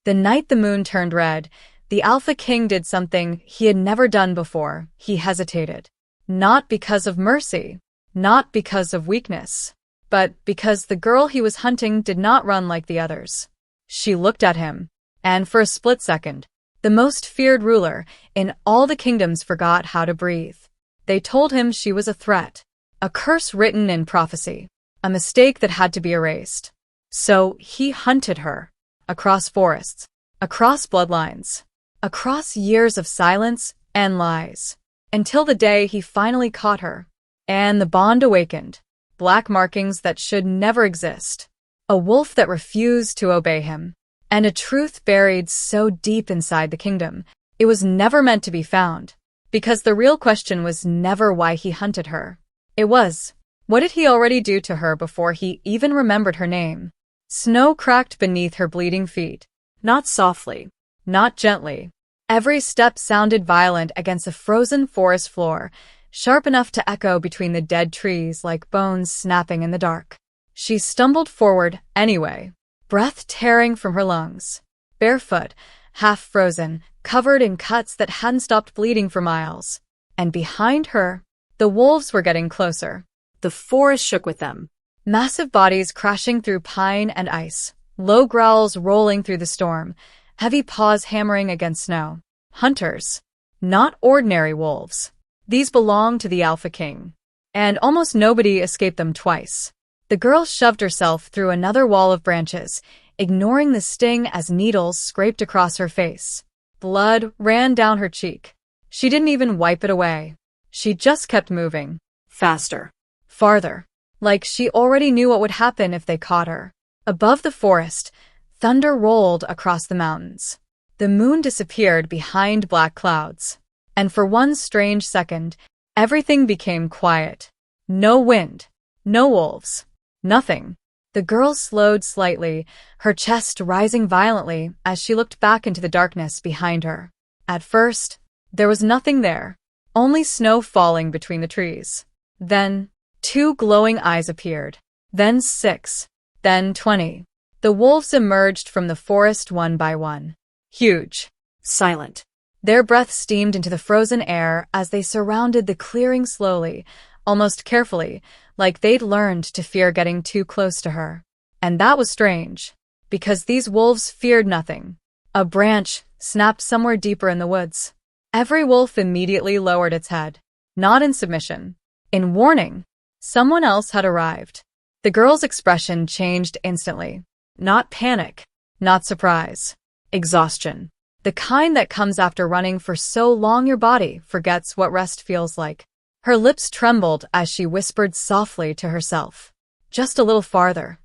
The night the moon turned red, the Alpha King did something he had never done before. He hesitated. Not because of mercy, not because of weakness, but because the girl he was hunting did not run like the others. She looked at him, and for a split second, the most feared ruler in all the kingdoms forgot how to breathe. They told him she was a threat, a curse written in prophecy, a mistake that had to be erased. So he hunted her, across forests, across bloodlines, across years of silence and lies, until the day he finally caught her. And the bond awakened, black markings that should never exist, a wolf that refused to obey him, and a truth buried so deep inside the kingdom, it was never meant to be found. Because the real question was never why he hunted her. It was, what did he already do to her before he even remembered her name? Snow cracked beneath her bleeding feet. Not softly, not gently. Every step sounded violent against the frozen forest floor, sharp enough to echo between the dead trees like bones snapping in the dark. She stumbled forward anyway, breath tearing from her lungs. Barefoot, half frozen, covered in cuts that hadn't stopped bleeding for miles. And behind her, the wolves were getting closer. The forest shook with them. Massive bodies crashing through pine and ice, low growls rolling through the storm, heavy paws hammering against snow. Hunters. Not ordinary wolves. These belonged to the Alpha King. And almost nobody escaped them twice. The girl shoved herself through another wall of branches, ignoring the sting as needles scraped across her face. Blood ran down her cheek. She didn't even wipe it away. She just kept moving. Faster. Farther. Like she already knew what would happen if they caught her. Above the forest, thunder rolled across the mountains. The moon disappeared behind black clouds. And for one strange second, everything became quiet. No wind. No wolves. Nothing. The girl slowed slightly, her chest rising violently as she looked back into the darkness behind her. At first, there was nothing there, only snow falling between the trees. Then, 2 glowing eyes appeared. Then 6. Then 20. The wolves emerged from the forest one by one. Huge. Silent. Their breath steamed into the frozen air as they surrounded the clearing slowly, almost carefully, like they'd learned to fear getting too close to her. And that was strange, because these wolves feared nothing. A branch snapped somewhere deeper in the woods. Every wolf immediately lowered its head, not in submission, in warning. Someone else had arrived. The girl's expression changed instantly. Not panic, not surprise. Exhaustion. The kind that comes after running for so long your body forgets what rest feels like. Her lips trembled as she whispered softly to herself. Just a little farther.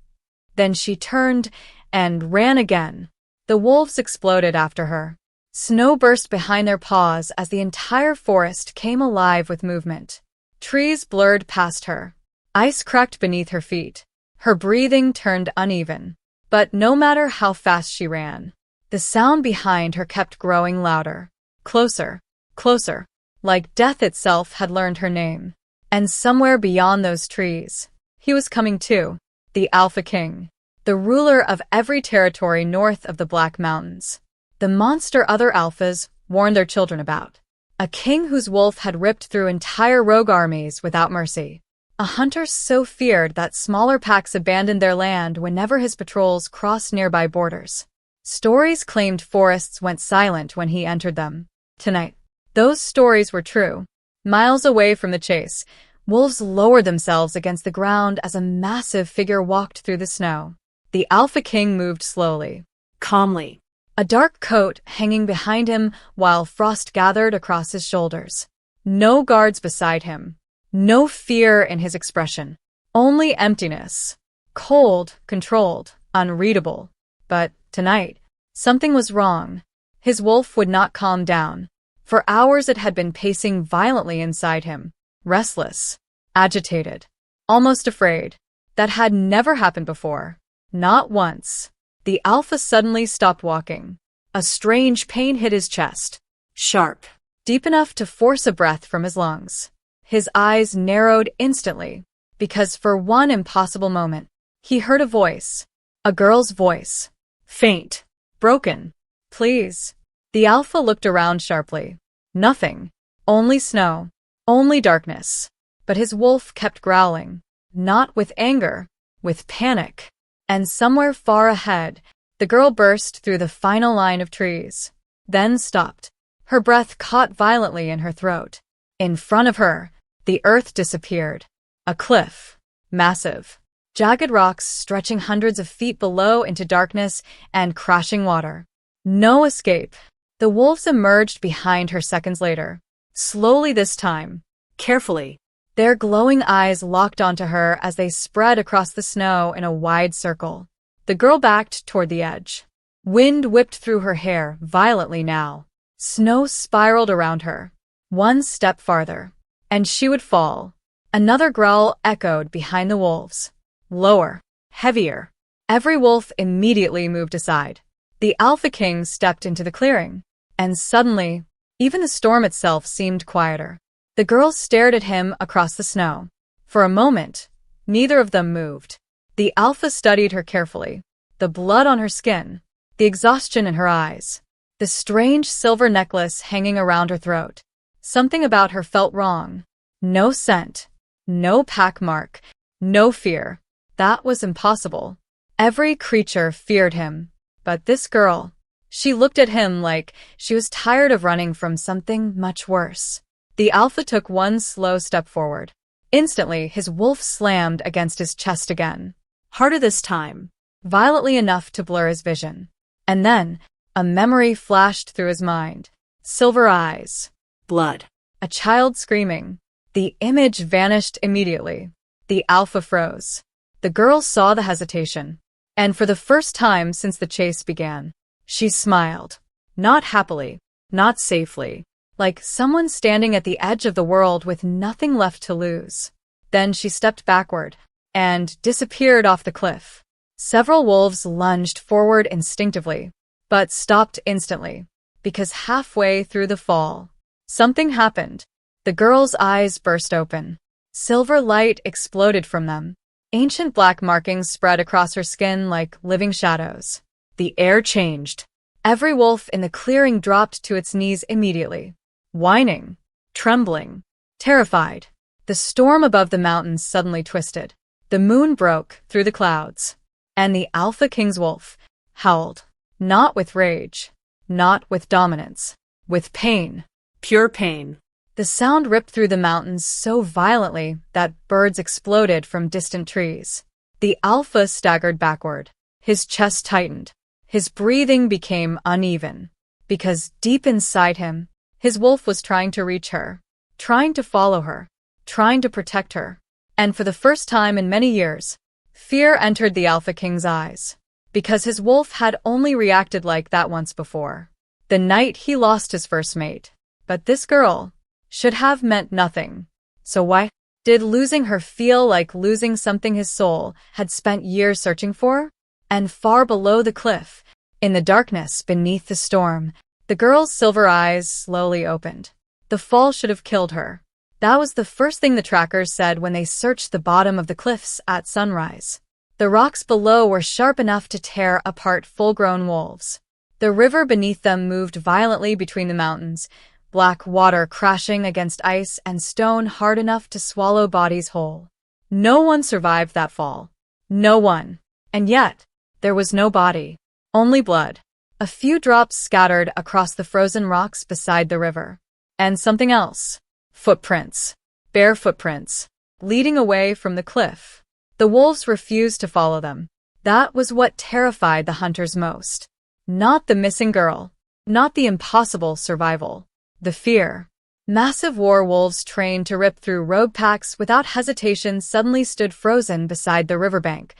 Then she turned and ran again. The wolves exploded after her. Snow burst behind their paws as the entire forest came alive with movement. Trees blurred past her. Ice cracked beneath her feet. Her breathing turned uneven. But no matter how fast she ran, the sound behind her kept growing louder. Closer, closer, like death itself had learned her name. And somewhere beyond those trees, he was coming too. The Alpha King, the ruler of every territory north of the Black Mountains. The monster other alphas warned their children about. A king whose wolf had ripped through entire rogue armies without mercy. A hunter so feared that smaller packs abandoned their land whenever his patrols crossed nearby borders. Stories claimed forests went silent when he entered them. Tonight, those stories were true. Miles away from the chase, wolves lowered themselves against the ground as a massive figure walked through the snow. The Alpha King moved slowly, calmly, a dark coat hanging behind him while frost gathered across his shoulders. No guards beside him. No fear in his expression. Only emptiness. Cold, controlled, unreadable. But tonight, something was wrong. His wolf would not calm down. For hours it had been pacing violently inside him. Restless. Agitated. Almost afraid. That had never happened before. Not once. The Alpha suddenly stopped walking. A strange pain hit his chest. Sharp. Deep enough to force a breath from his lungs. His eyes narrowed instantly, because for one impossible moment, he heard a voice. A girl's voice. Faint. Broken. Please. The alpha looked around sharply. Nothing. Only snow. Only darkness. But his wolf kept growling. Not with anger, with panic. And somewhere far ahead, the girl burst through the final line of trees. Then stopped. Her breath caught violently in her throat. In front of her, the earth disappeared. A cliff. Massive. Jagged rocks stretching hundreds of feet below into darkness and crashing water. No escape. The wolves emerged behind her seconds later. Slowly this time. Carefully. Their glowing eyes locked onto her as they spread across the snow in a wide circle. The girl backed toward the edge. Wind whipped through her hair violently now. Snow spiraled around her. One step farther, and she would fall. Another growl echoed behind the wolves. Lower. Heavier. Every wolf immediately moved aside. The Alpha King stepped into the clearing. And suddenly, even the storm itself seemed quieter. The girl stared at him across the snow. For a moment, neither of them moved. The Alpha studied her carefully. The blood on her skin. The exhaustion in her eyes. The strange silver necklace hanging around her throat. Something about her felt wrong. No scent. No pack mark. No fear. That was impossible. Every creature feared him. But this girl, she looked at him like she was tired of running from something much worse. The Alpha took one slow step forward. Instantly, his wolf slammed against his chest again. Harder this time. Violently enough to blur his vision. And then, a memory flashed through his mind. Silver eyes. Blood. A child screaming. The image vanished immediately. The Alpha froze. The girl saw the hesitation. And for the first time since the chase began, she smiled. Not happily. Not safely. Like someone standing at the edge of the world with nothing left to lose. Then she stepped backward and disappeared off the cliff. Several wolves lunged forward instinctively, but stopped instantly, because halfway through the fall, something happened. The girl's eyes burst open. Silver light exploded from them. Ancient black markings spread across her skin like living shadows. The air changed. Every wolf in the clearing dropped to its knees immediately. Whining, trembling, terrified. The storm above the mountains suddenly twisted. The moon broke through the clouds. And the Alpha King's wolf howled. Not with rage. Not with dominance. With pain. Pure pain. The sound ripped through the mountains so violently that birds exploded from distant trees. The Alpha staggered backward. His chest tightened. His breathing became uneven. Because deep inside him, his wolf was trying to reach her. Trying to follow her. Trying to protect her. And for the first time in many years, fear entered the Alpha King's eyes. Because his wolf had only reacted like that once before. The night he lost his first mate. But this girl should have meant nothing. So why did losing her feel like losing something his soul had spent years searching for? And far below the cliff, in the darkness beneath the storm, the girl's silver eyes slowly opened. The fall should have killed her. That was the first thing the trackers said when they searched the bottom of the cliffs at sunrise. The rocks below were sharp enough to tear apart full-grown wolves. The river beneath them moved violently between the mountains, black water crashing against ice and stone hard enough to swallow bodies whole. No one survived that fall. No one. And yet, there was no body. Only blood. A few drops scattered across the frozen rocks beside the river. And something else. Footprints. Bare footprints. Leading away from the cliff. The wolves refused to follow them. That was what terrified the hunters most. Not the missing girl. Not the impossible survival. The fear. Massive war wolves trained to rip through rogue packs without hesitation suddenly stood frozen beside the riverbank,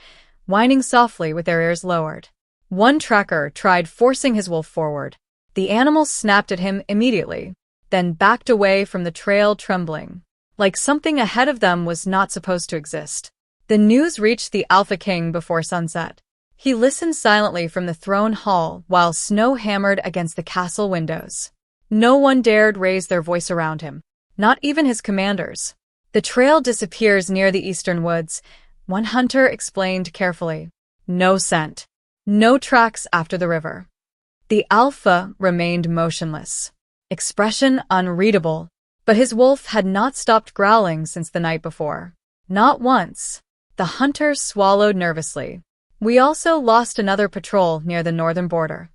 whining softly with their ears lowered. One tracker tried forcing his wolf forward. The animal snapped at him immediately, then backed away from the trail trembling, like something ahead of them was not supposed to exist. The news reached the Alpha King before sunset. He listened silently from the throne hall while snow hammered against the castle windows. No one dared raise their voice around him, not even his commanders. The trail disappears near the eastern woods, one hunter explained carefully. No scent. No tracks after the river. The alpha remained motionless, expression unreadable, but his wolf had not stopped growling since the night before. Not once. The hunter swallowed nervously. We also lost another patrol near the northern border.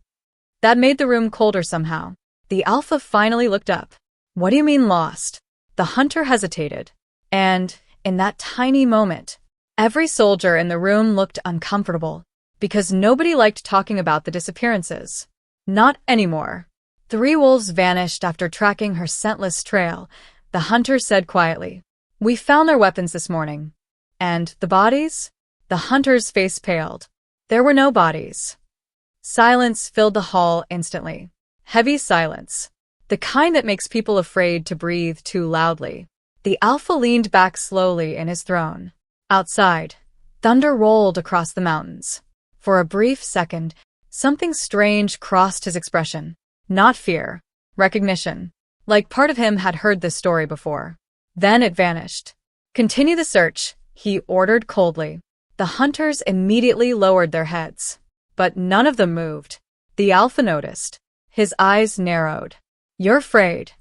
That made the room colder somehow. The alpha finally looked up. What do you mean lost? The hunter hesitated. And, in that tiny moment, every soldier in the room looked uncomfortable, because nobody liked talking about the disappearances. Not anymore. 3 wolves vanished after tracking her scentless trail, the hunter said quietly. We found their weapons this morning. And the bodies? The hunter's face paled. There were no bodies. Silence filled the hall instantly. Heavy silence. The kind that makes people afraid to breathe too loudly. The alpha leaned back slowly in his throne. Outside, thunder rolled across the mountains. For a brief second, something strange crossed his expression. Not fear. Recognition. Like part of him had heard this story before. Then it vanished. Continue the search, he ordered coldly. The hunters immediately lowered their heads. But none of them moved. The alpha noticed. His eyes narrowed. You're afraid.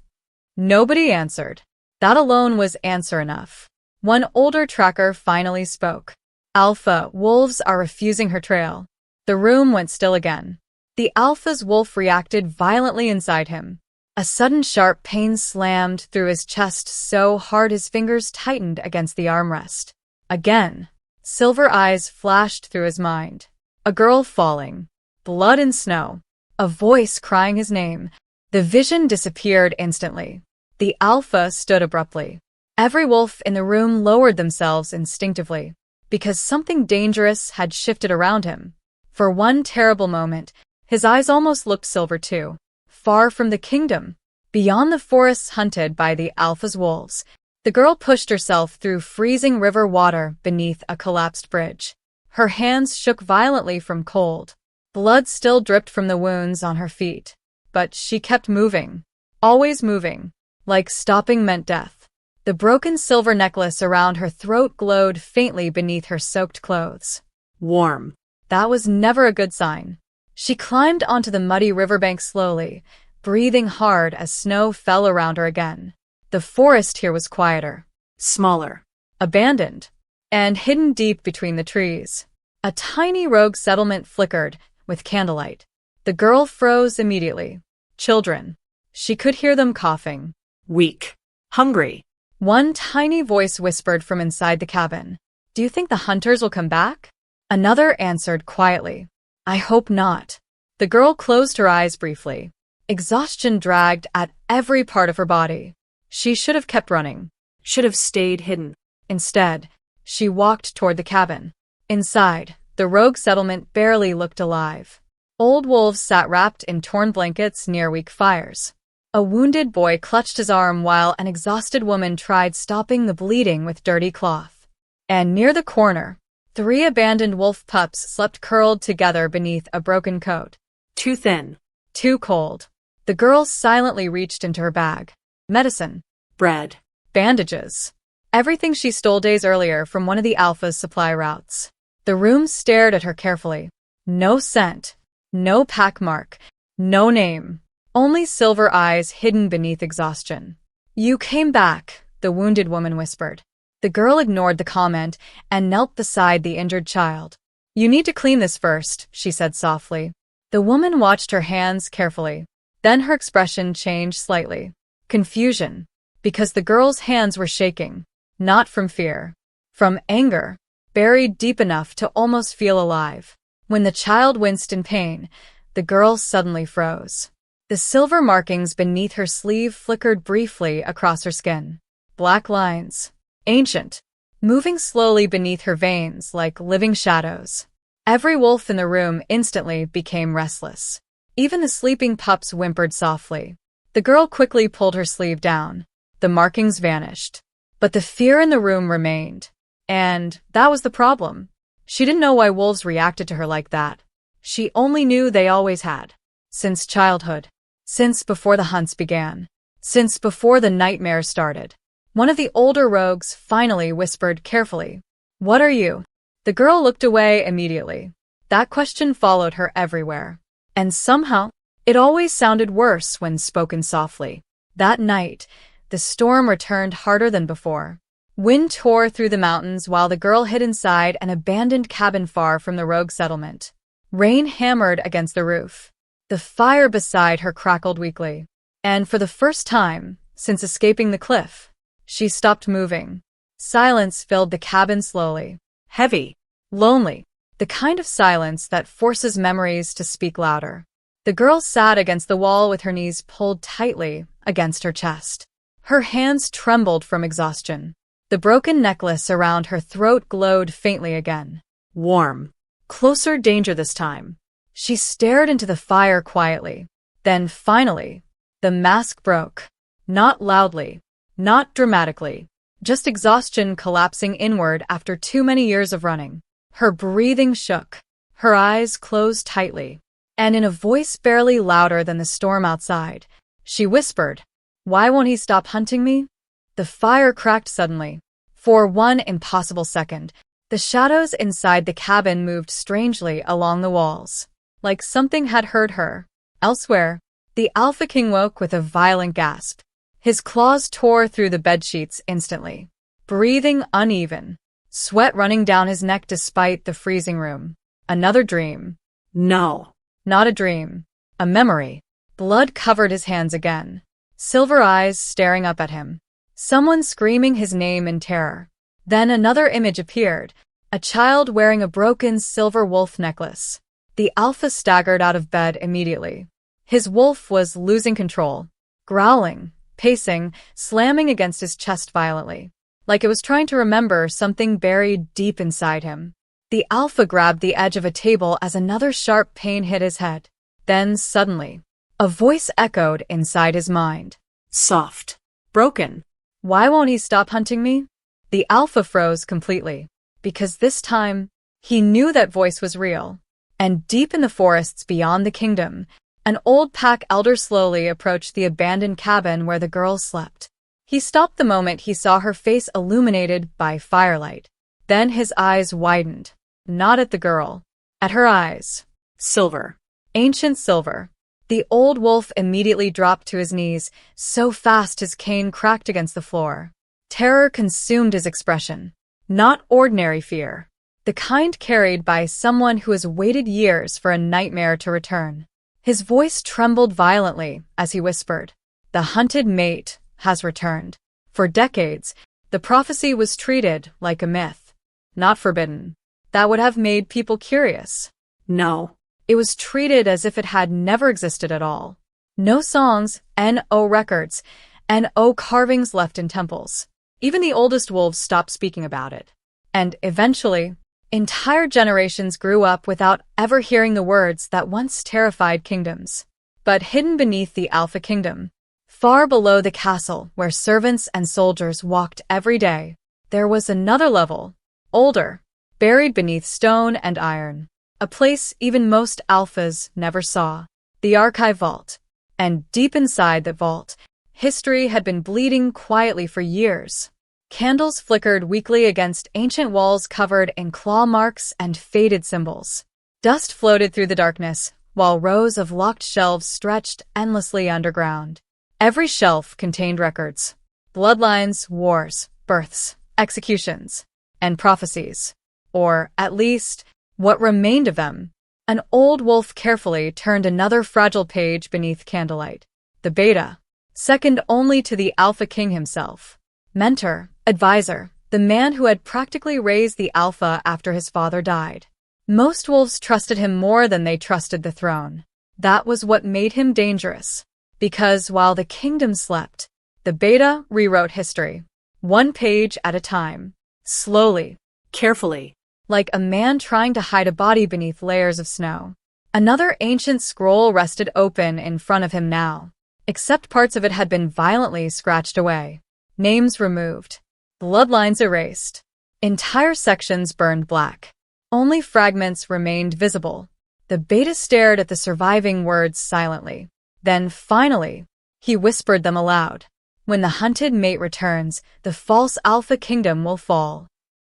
Nobody answered. That alone was answer enough. One older tracker finally spoke. Alpha, wolves are refusing her trail. The room went still again. The alpha's wolf reacted violently inside him. A sudden sharp pain slammed through his chest so hard his fingers tightened against the armrest. Again, silver eyes flashed through his mind. A girl falling. Blood and snow. A voice crying his name. The vision disappeared instantly. The alpha stood abruptly. Every wolf in the room lowered themselves instinctively, because something dangerous had shifted around him. For one terrible moment, his eyes almost looked silver too. Far from the kingdom, beyond the forests hunted by the alpha's wolves, the girl pushed herself through freezing river water beneath a collapsed bridge. Her hands shook violently from cold. Blood still dripped from the wounds on her feet. But she kept moving. Always moving. Like stopping meant death. The broken silver necklace around her throat glowed faintly beneath her soaked clothes. Warm. That was never a good sign. She climbed onto the muddy riverbank slowly, breathing hard as snow fell around her again. The forest here was quieter. Smaller. Abandoned. And hidden deep between the trees. A tiny rogue settlement flickered with candlelight. The girl froze immediately. Children. She could hear them coughing. Weak. Hungry. One tiny voice whispered from inside the cabin. Do you think the hunters will come back? Another answered quietly. I hope not. The girl closed her eyes briefly. Exhaustion dragged at every part of her body. She should have kept running. Should have stayed hidden. Instead, she walked toward the cabin. Inside, the rogue settlement barely looked alive. Old wolves sat wrapped in torn blankets near weak fires. A wounded boy clutched his arm while an exhausted woman tried stopping the bleeding with dirty cloth. And near the corner, 3 abandoned wolf pups slept curled together beneath a broken coat. Too thin. Too cold. The girl silently reached into her bag. Medicine. Bread. Bandages. Everything she stole days earlier from one of the Alpha's supply routes. The room stared at her carefully. No scent. No pack mark. No name. Only silver eyes hidden beneath exhaustion. You came back, the wounded woman whispered. The girl ignored the comment and knelt beside the injured child. You need to clean this first, she said softly. The woman watched her hands carefully. Then her expression changed slightly. Confusion. Because the girl's hands were shaking. Not from fear. From anger. Buried deep enough to almost feel alive. When the child winced in pain, the girl suddenly froze. The silver markings beneath her sleeve flickered briefly across her skin. Black lines. Ancient. Moving slowly beneath her veins like living shadows. Every wolf in the room instantly became restless. Even the sleeping pups whimpered softly. The girl quickly pulled her sleeve down. The markings vanished. But the fear in the room remained. And that was the problem. She didn't know why wolves reacted to her like that. She only knew they always had. Since childhood. Since before the hunts began. Since before the nightmares started. One of the older rogues finally whispered carefully. What are you? The girl looked away immediately. That question followed her everywhere. And somehow, It always sounded worse when spoken softly. That night, the storm returned harder than before. Wind tore through the mountains while the girl hid inside an abandoned cabin far from the rogue settlement. Rain hammered against the roof. The fire beside her crackled weakly. And for the first time, since escaping the cliff, she stopped moving. Silence filled the cabin slowly. Heavy. Lonely. The kind of silence that forces memories to speak louder. The girl sat against the wall with her knees pulled tightly against her chest. Her hands trembled from exhaustion. The broken necklace around her throat glowed faintly again. Warm. Closer danger this time. She stared into the fire quietly. Then finally, the mask broke. Not loudly. Not dramatically. Just exhaustion collapsing inward after too many years of running. Her breathing shook. Her eyes closed tightly. And in a voice barely louder than the storm outside, she whispered, "Why won't he stop hunting me?" The fire cracked suddenly. For one impossible second, the shadows inside the cabin moved strangely along the walls. Like something had heard her. Elsewhere, the Alpha King woke with a violent gasp. His claws tore through the bedsheets instantly. Breathing uneven. Sweat running down his neck despite the freezing room. Another dream. No. Not a dream. A memory. Blood covered his hands again. Silver eyes staring up at him. Someone screaming his name in terror. Then another image appeared. A child wearing a broken silver wolf necklace. The Alpha staggered out of bed immediately. His wolf was losing control. Growling, pacing, slamming against his chest violently. Like it was trying to remember something buried deep inside him. The Alpha grabbed the edge of a table as another sharp pain hit his head. Then, suddenly, a voice echoed inside his mind. Soft. Broken. "Why won't he stop hunting me?" The Alpha froze completely. Because this time, he knew that voice was real. And deep in the forests beyond the kingdom, an old pack elder slowly approached the abandoned cabin where the girl slept. He stopped the moment he saw her face illuminated by firelight. Then his eyes widened. Not at the girl. At her eyes. Silver. Ancient silver. The old wolf immediately dropped to his knees, so fast his cane cracked against the floor. Terror consumed his expression. Not ordinary fear. The kind carried by someone who has waited years for a nightmare to return. His voice trembled violently as he whispered, "The hunted mate has returned." For decades, the prophecy was treated like a myth. Not forbidden. That would have made people curious. No. It was treated as if it had never existed at all. No songs, no records, no carvings left in temples. Even the oldest wolves stopped speaking about it. And eventually, entire generations grew up without ever hearing the words that once terrified kingdoms. But hidden beneath the Alpha Kingdom, far below the castle where servants and soldiers walked every day, there was another level, older, buried beneath stone and iron. A place even most alphas never saw. The archive vault. And deep inside that vault, history had been bleeding quietly for years. Candles flickered weakly against ancient walls covered in claw marks and faded symbols. Dust floated through the darkness, while rows of locked shelves stretched endlessly underground. Every shelf contained records. Bloodlines, wars, births, executions, and prophecies. Or, at least, what remained of them. An old wolf carefully turned another fragile page beneath candlelight. The Beta, second only to the Alpha King himself. Mentor, advisor, the man who had practically raised the Alpha after his father died. Most wolves trusted him more than they trusted the throne. That was what made him dangerous. Because while the kingdom slept, the Beta rewrote history. One page at a time. Slowly. Carefully. Like a man trying to hide a body beneath layers of snow. Another ancient scroll rested open in front of him now, except parts of it had been violently scratched away. Names removed. Bloodlines erased. Entire sections burned black. Only fragments remained visible. The Beta stared at the surviving words silently. Then, finally, he whispered them aloud. "When the hunted mate returns, the false Alpha Kingdom will fall."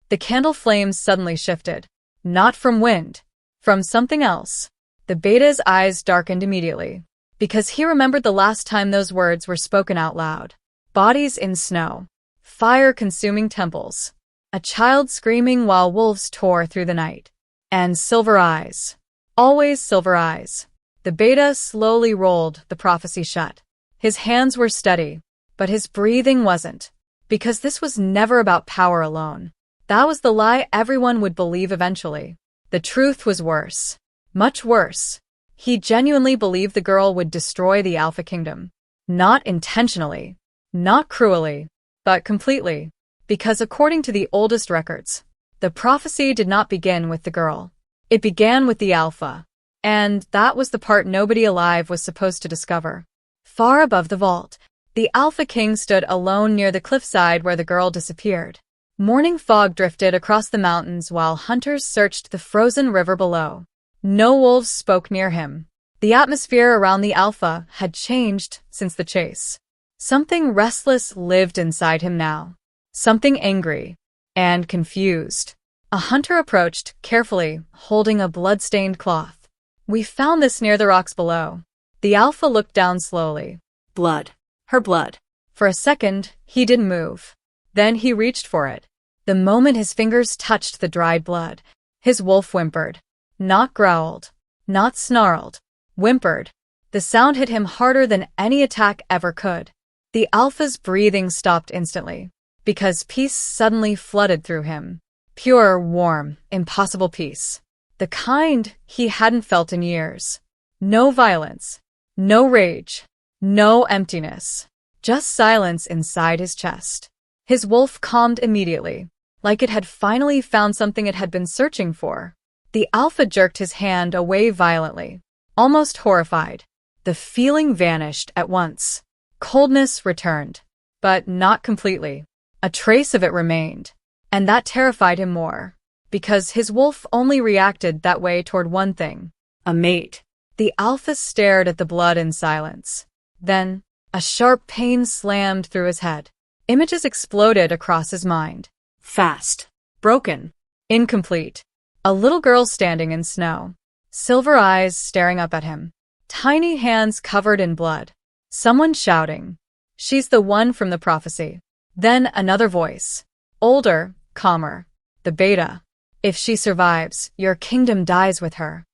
The candle flames suddenly shifted. Not from wind. From something else. The Beta's eyes darkened immediately. because he remembered the last time those words were spoken out loud. Bodies in snow. Fire-consuming temples. A child screaming while wolves tore through the night. And silver eyes. Always silver eyes. The beta slowly rolled the prophecy shut. His hands were steady, but his breathing wasn't. Because this was never about power alone. That was the lie everyone would believe eventually. The truth was worse. Much worse. He genuinely believed the girl would destroy the Alpha Kingdom. Not intentionally. Not cruelly. But completely. Because according to the oldest records, the prophecy did not begin with the girl. It began with the Alpha. And that was the part nobody alive was supposed to discover. Far above the vault, the Alpha King stood alone near the cliffside where the girl disappeared. Morning fog drifted across the mountains while hunters searched the frozen river below. No wolves spoke near him. The atmosphere around the Alpha had changed since the chase. Something restless lived inside him now. Something angry and confused. A hunter approached, carefully, holding a blood-stained cloth. We found this near the rocks below. The Alpha looked down slowly. Blood. Her blood. For a second, he didn't move. Then he reached for it. The moment his fingers touched the dried blood, his wolf whimpered. Not growled. Not snarled. Whimpered. The sound hit him harder than any attack ever could. The Alpha's breathing stopped instantly, because peace suddenly flooded through him. Pure, warm, impossible peace. The kind he hadn't felt in years. No violence. No rage. No emptiness. Just silence inside his chest. His wolf calmed immediately, like it had finally found something it had been searching for. The Alpha jerked his hand away violently, almost horrified. The feeling vanished at once. Coldness returned, but not completely. A trace of it remained, and that terrified him more, because his wolf only reacted that way toward one thing: a mate. The Alpha stared at the blood in silence. Then, a sharp pain slammed through his head. Images exploded across his mind. Fast. Broken. Incomplete. A little girl standing in snow. Silver eyes staring up at him. Tiny hands covered in blood. Someone shouting. She's the one from the prophecy. Then another voice. Older, calmer. The beta. If she survives, your kingdom dies with her.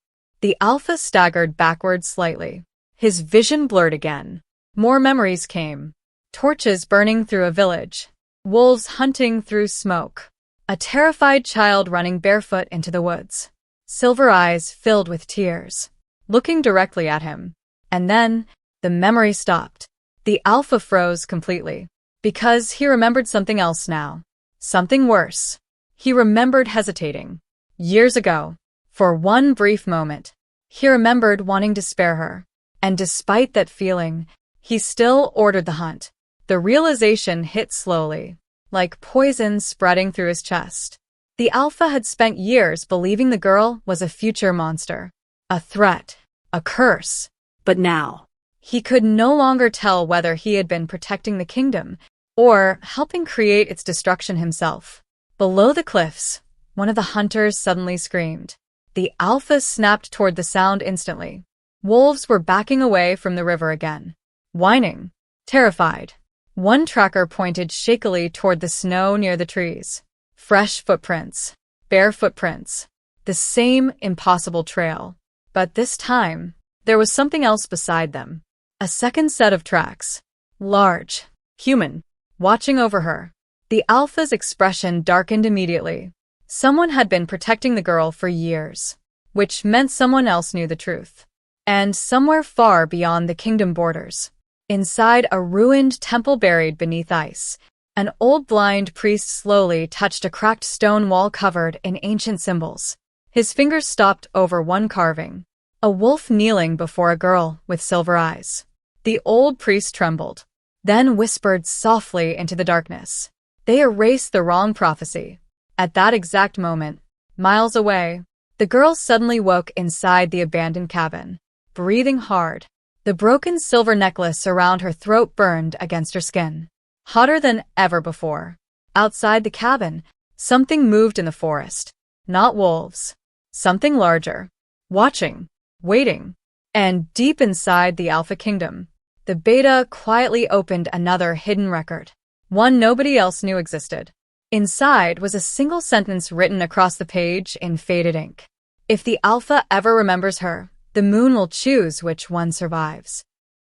The Alpha staggered backward slightly. His vision blurred again. More memories came. Torches burning through a village. Wolves hunting through smoke. A terrified child running barefoot into the woods. Silver eyes filled with tears, looking directly at him. And then, the memory stopped. The Alpha froze completely, because he remembered something else now. Something worse. He remembered hesitating. Years ago, for one brief moment, he remembered wanting to spare her. And despite that feeling, he still ordered the hunt. The realization hit slowly, like poison spreading through his chest. The Alpha had spent years believing the girl was a future monster, a threat, a curse. But now, he could no longer tell whether he had been protecting the kingdom or helping create its destruction himself. Below the cliffs, one of the hunters suddenly screamed. The Alpha snapped toward the sound instantly. Wolves were backing away from the river again, whining, terrified. One tracker pointed shakily toward the snow near the trees. Fresh footprints, bare footprints, the same impossible trail. But this time, there was something else beside them. A second set of tracks. Large, human, watching over her. The Alpha's expression darkened immediately. Someone had been protecting the girl for years, which meant someone else knew the truth. And somewhere far beyond the kingdom borders, inside a ruined temple buried beneath ice, an old blind priest slowly touched a cracked stone wall covered in ancient symbols. His fingers stopped over one carving. A wolf kneeling before a girl with silver eyes. The old priest trembled, then whispered softly into the darkness. They erased the wrong prophecy. At that exact moment, miles away, the girl suddenly woke inside the abandoned cabin, breathing hard. The broken silver necklace around her throat burned against her skin, hotter than ever before. Outside the cabin, something moved in the forest. Not wolves. Something larger. Watching. Waiting. And deep inside the Alpha Kingdom, the Beta quietly opened another hidden record, one nobody else knew existed. Inside was a single sentence written across the page in faded ink. If the Alpha ever remembers her, the moon will choose which one survives.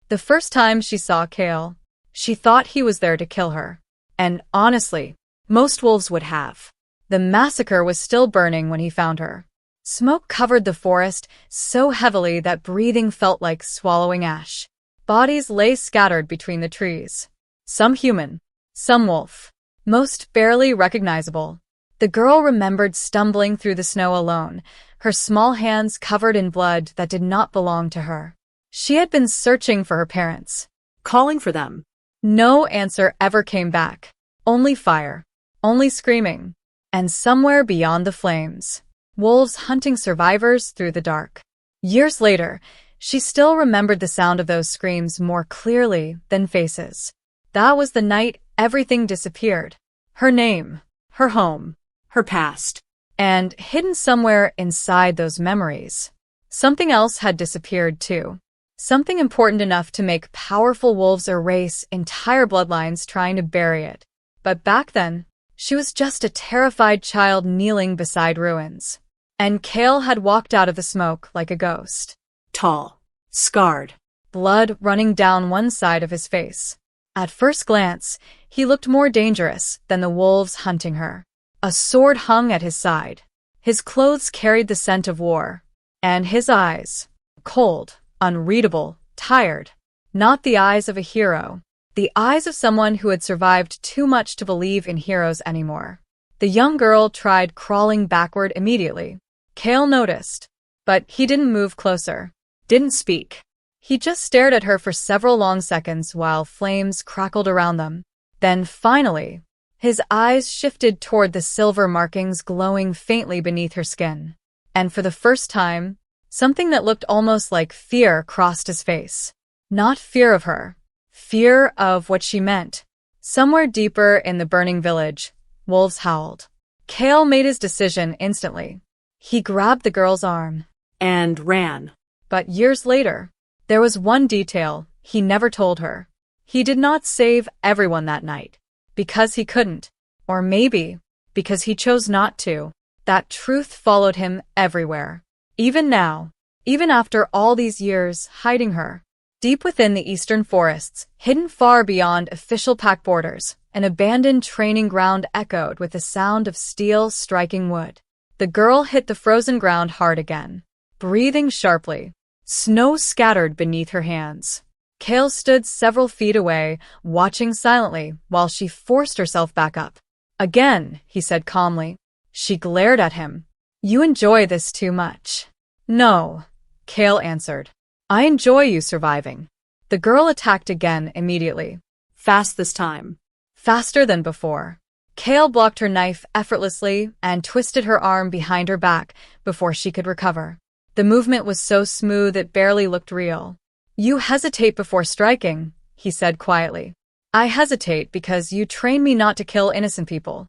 The first time she saw Kale, she thought he was there to kill her. And honestly, most wolves would have. The massacre was still burning when he found her. Smoke covered the forest so heavily that breathing felt like swallowing ash. Bodies lay scattered between the trees. Some human, some wolf. Most barely recognizable. The girl remembered stumbling through the snow alone, her small hands covered in blood that did not belong to her. She had been searching for her parents. Calling for them. No answer ever came back. Only fire. Only screaming. And somewhere beyond the flames, wolves hunting survivors through the dark. Years later, she still remembered the sound of those screams more clearly than faces. That was the night everything disappeared. Her name, her home, Her past. and hidden somewhere inside those memories, something else had disappeared too. Something important enough to make powerful wolves erase entire bloodlines trying to bury it. But back then, she was just a terrified child kneeling beside ruins. And Kale had walked out of the smoke like a ghost. Tall. Scarred. Blood running down one side of his face. At first glance, he looked more dangerous than the wolves hunting her. A sword hung at his side. His clothes carried the scent of war. And his eyes, cold, unreadable, tired. Not the eyes of a hero. The eyes of someone who had survived too much to believe in heroes anymore. The young girl tried crawling backward immediately. Kale noticed. But he didn't move closer. Didn't speak. He just stared at her for several long seconds while flames crackled around them. Then finally, his eyes shifted toward the silver markings glowing faintly beneath her skin. And for the first time, something that looked almost like fear crossed his face. Not fear of her. Fear of what she meant. Somewhere deeper in the burning village, wolves howled. Kale made his decision instantly. He grabbed the girl's arm. And ran. But years later, there was one detail he never told her. He did not save everyone that night. Because he couldn't. Or maybe, because he chose not to. That truth followed him everywhere. Even now. Even after all these years hiding her. Deep within the eastern forests, hidden far beyond official pack borders, an abandoned training ground echoed with the sound of steel striking wood. The girl hit the frozen ground hard again, breathing sharply. Snow scattered beneath her hands. Kale stood several feet away, watching silently while she forced herself back up. Again, he said calmly. She glared at him. You enjoy this too much. No, Kale answered. I enjoy you surviving. The girl attacked again immediately. Fast this time. Faster than before. Kale blocked her knife effortlessly and twisted her arm behind her back before she could recover. The movement was so smooth it barely looked real. You hesitate before striking, he said quietly. I hesitate because you train me not to kill innocent people.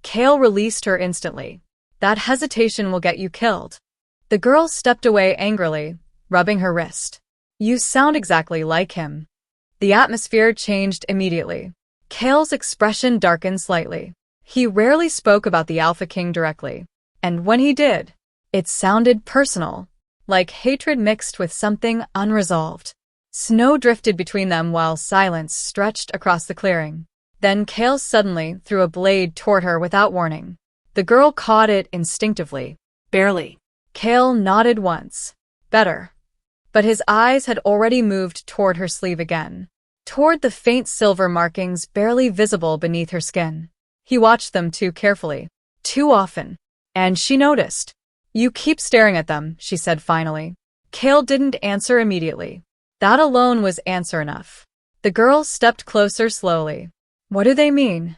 Kale released her instantly. That hesitation will get you killed. The girl stepped away angrily, rubbing her wrist. You sound exactly like him. The atmosphere changed immediately. Kale's expression darkened slightly. He rarely spoke about the Alpha King directly. And when he did, it sounded personal, like hatred mixed with something unresolved. Snow drifted between them while silence stretched across the clearing. Then Kale suddenly threw a blade toward her without warning. The girl caught it instinctively. Barely. Kale nodded once. Better. But his eyes had already moved toward her sleeve again, toward the faint silver markings barely visible beneath her skin. He watched them too carefully, too often. And she noticed. You keep staring at them, she said finally. Kale didn't answer immediately. That alone was answer enough. The girl stepped closer slowly. What do they mean?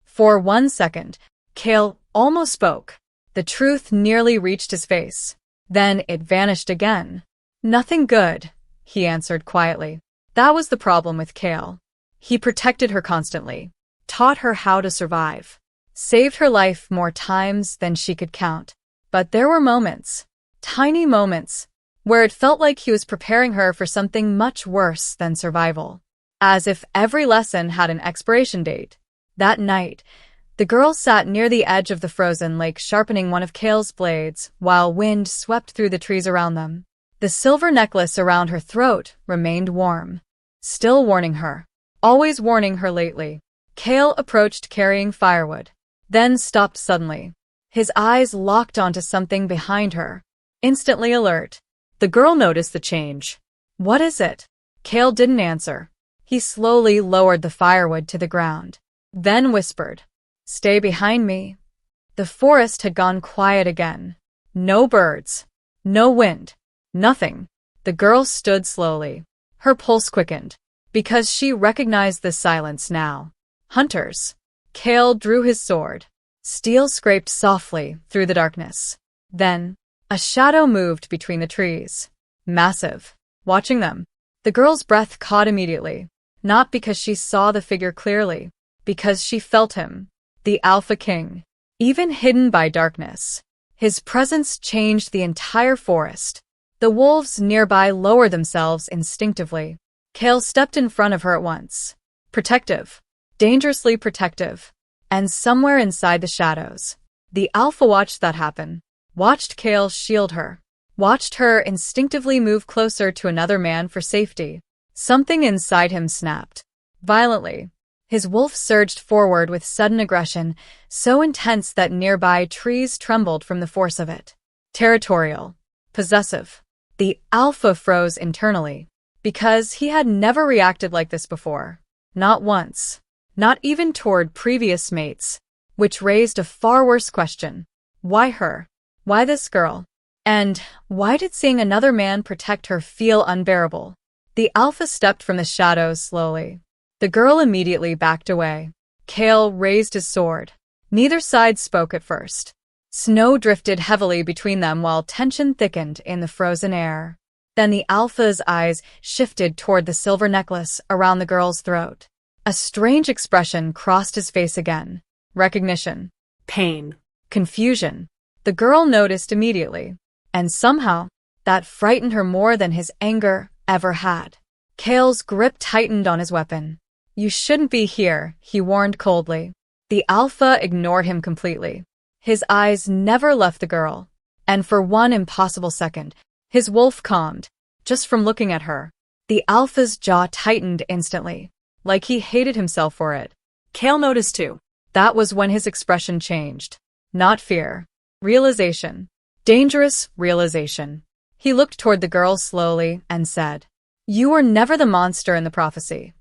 For 1 second, Kale almost spoke. The truth nearly reached his face. Then it vanished again. Nothing good, he answered quietly. That was the problem with Kale. He protected her constantly, taught her how to survive, saved her life more times than she could count. But there were moments, tiny moments, where it felt like he was preparing her for something much worse than survival. As if every lesson had an expiration date. That night, the girl sat near the edge of the frozen lake sharpening one of Kale's blades, while wind swept through the trees around them. The silver necklace around her throat remained warm, still warning her. Always warning her lately. Kale approached carrying firewood, then stopped suddenly. His eyes locked onto something behind her. Instantly alert, the girl noticed the change. What is it? Kale didn't answer. He slowly lowered the firewood to the ground, then whispered, "Stay behind me." The forest had gone quiet again. No birds, no wind, nothing. The girl stood slowly. Her pulse quickened, because she recognized the silence now. Hunters. Kale drew his sword. Steel scraped softly through the darkness. Then, a shadow moved between the trees. Massive. Watching them, the girl's breath caught immediately. Not because she saw the figure clearly, because she felt him. The Alpha King. Even hidden by darkness, his presence changed the entire forest. The wolves nearby lowered themselves instinctively. Kale stepped in front of her at once. Protective. Dangerously protective. And somewhere inside the shadows, the Alpha watched that happen. Watched Kale shield her. Watched her instinctively move closer to another man for safety. Something inside him snapped. Violently. His wolf surged forward with sudden aggression, so intense that nearby trees trembled from the force of it. Territorial. Possessive. The Alpha froze internally, because he had never reacted like this before. Not once. Not even toward previous mates, which raised a far worse question. Why her? Why this girl? And why did seeing another man protect her feel unbearable? The Alpha stepped from the shadows slowly. The girl immediately backed away. Kale raised his sword. Neither side spoke at first. Snow drifted heavily between them while tension thickened in the frozen air. Then the Alpha's eyes shifted toward the silver necklace around the girl's throat. A strange expression crossed his face again. Recognition. Pain. Confusion. The girl noticed immediately. And somehow, that frightened her more than his anger ever had. Kale's grip tightened on his weapon. "You shouldn't be here," he warned coldly. The Alpha ignored him completely. His eyes never left the girl. And for one impossible second, his wolf calmed, just from looking at her. The Alpha's jaw tightened instantly, like he hated himself for it. Kale noticed too. That was when his expression changed. Not fear. Realization. Dangerous realization. He looked toward the girl slowly and said, "You were never the monster in the prophecy."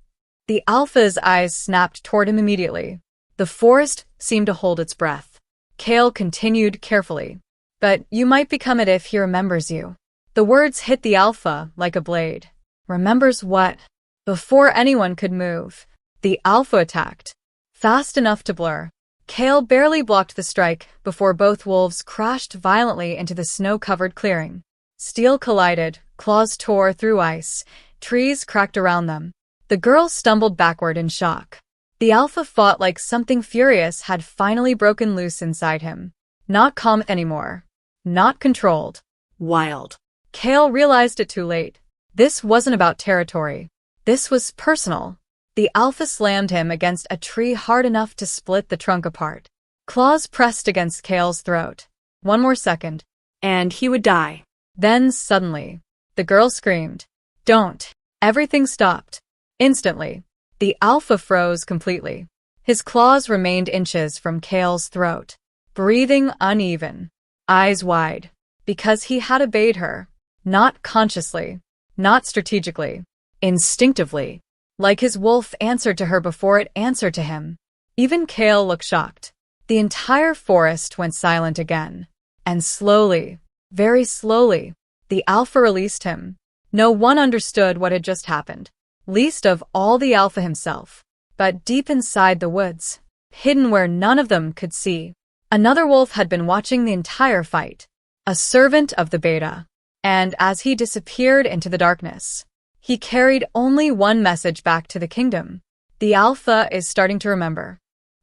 The Alpha's eyes snapped toward him immediately. The forest seemed to hold its breath. Kale continued carefully, "But you might become it if he remembers you." The words hit the Alpha like a blade. Remembers what? Before anyone could move, the Alpha attacked. Fast enough to blur. Kale barely blocked the strike before both wolves crashed violently into the snow-covered clearing. Steel collided, claws tore through ice, trees cracked around them. The girl stumbled backward in shock. The Alpha fought like something furious had finally broken loose inside him. Not calm anymore. Not controlled. Wild. Kale realized it too late. This wasn't about territory. This was personal. The Alpha slammed him against a tree hard enough to split the trunk apart. Claws pressed against Kale's throat. One more second, and he would die. Then, suddenly, the girl screamed, "Don't!" Everything stopped. Instantly, the Alpha froze completely. His claws remained inches from Kale's throat, breathing uneven, eyes wide, because he had obeyed her. Not consciously, not strategically, instinctively. Like his wolf answered to her before it answered to him. Even Kale looked shocked. The entire forest went silent again. And slowly, very slowly, the Alpha released him. No one understood what had just happened, least of all the Alpha himself. But deep inside the woods, hidden where none of them could see, another wolf had been watching the entire fight. A servant of the Beta. And as he disappeared into the darkness, he carried only one message back to the kingdom. The Alpha is starting to remember.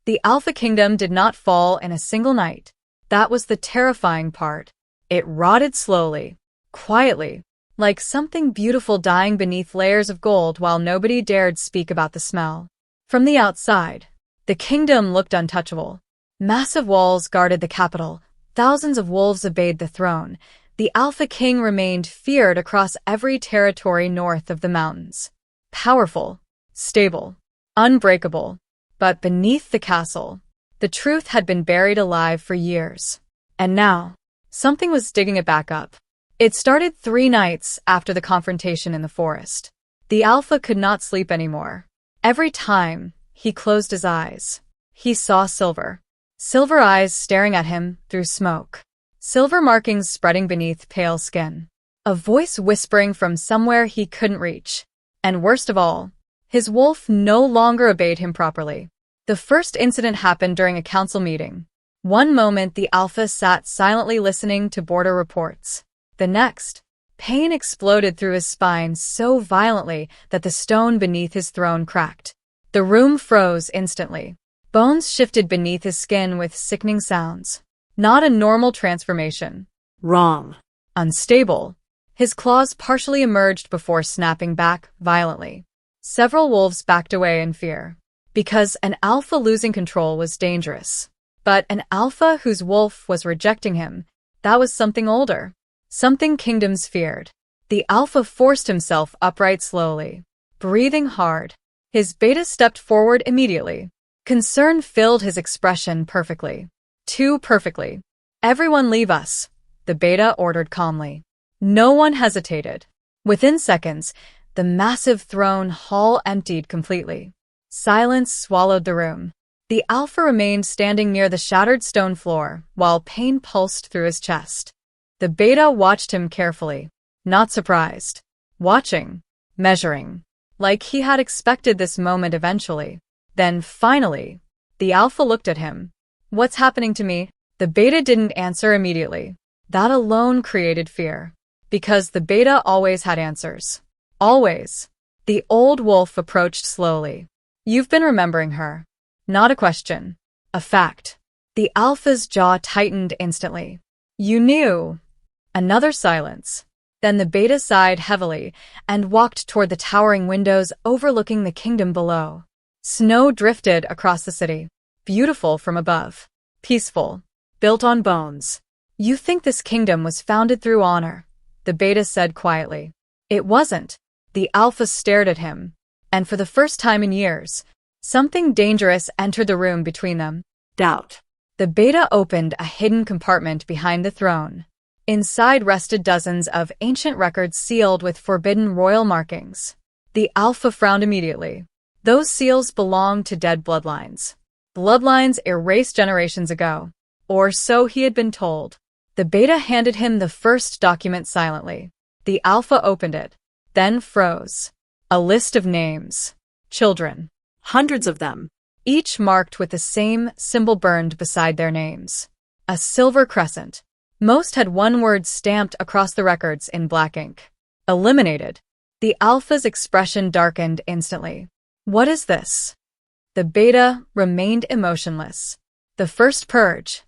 The Alpha Kingdom did not fall in a single night. That was the terrifying part. It rotted slowly, quietly, like something beautiful dying beneath layers of gold while nobody dared speak about the smell. From the outside, the kingdom looked untouchable. Massive walls guarded the capital, thousands of wolves obeyed the throne. The Alpha King remained feared across every territory north of the mountains. Powerful, stable, unbreakable. But beneath the castle, the truth had been buried alive for years. And now, something was digging it back up. It started 3 nights after the confrontation in the forest. The Alpha could not sleep anymore. Every time he closed his eyes, he saw silver. Silver eyes staring at him through smoke. Silver markings spreading beneath pale skin. A voice whispering from somewhere he couldn't reach. And worst of all, his wolf no longer obeyed him properly. The first incident happened during a council meeting. One moment the Alpha sat silently listening to border reports. The next, pain exploded through his spine so violently that the stone beneath his throne cracked. The room froze instantly. Bones shifted beneath his skin with sickening sounds. Not a normal transformation. Wrong. Unstable. His claws partially emerged before snapping back violently. Several wolves backed away in fear. Because an alpha losing control was dangerous. But an alpha whose wolf was rejecting him, that was something older. Something kingdoms feared. The alpha forced himself upright slowly, breathing hard. His beta stepped forward immediately. Concern filled his expression perfectly. Too perfectly. "Everyone leave us," the beta ordered calmly. No one hesitated. Within seconds, the massive throne hall emptied completely. Silence swallowed the room. The alpha remained standing near the shattered stone floor, while pain pulsed through his chest. The beta watched him carefully, not surprised. Watching, measuring, like he had expected this moment eventually. Then, finally, the alpha looked at him. "What's happening to me?" The beta didn't answer immediately. That alone created fear. Because the beta always had answers. Always. The old wolf approached slowly. "You've been remembering her." Not a question. A fact. The alpha's jaw tightened instantly. "You knew." Another silence. Then the beta sighed heavily and walked toward the towering windows overlooking the kingdom below. Snow drifted across the city. Beautiful from above. Peaceful. Built on bones. "You think this kingdom was founded through honor," the beta said quietly. It wasn't. The alpha stared at him. And for the first time in years, something dangerous entered the room between them. Doubt. The beta opened a hidden compartment behind the throne. Inside rested dozens of ancient records sealed with forbidden royal markings. The alpha frowned immediately. Those seals belonged to dead bloodlines. Bloodlines erased generations ago. Or so he had been told. The beta handed him the first document silently. The alpha opened it, then froze. A list of names. Children. Hundreds of them. Each marked with the same symbol burned beside their names. A silver crescent. Most had one word stamped across the records in black ink. Eliminated. The alpha's expression darkened instantly. "What is this?" The beta remained emotionless. The first purge.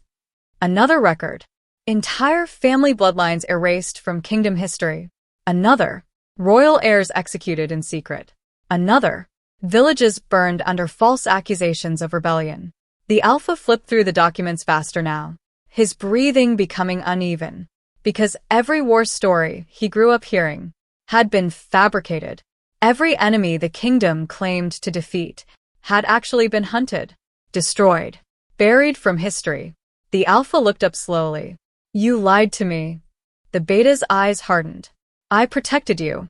Another record. Entire family bloodlines erased from kingdom history. Another. Royal heirs executed in secret. Another. Villages burned under false accusations of rebellion. The alpha flipped through the documents faster now, his breathing becoming uneven, because every war story he grew up hearing had been fabricated. Every enemy the kingdom claimed to defeat had actually been hunted, destroyed, buried from history. The alpha looked up slowly. "You lied to me." The beta's eyes hardened. "I protected you."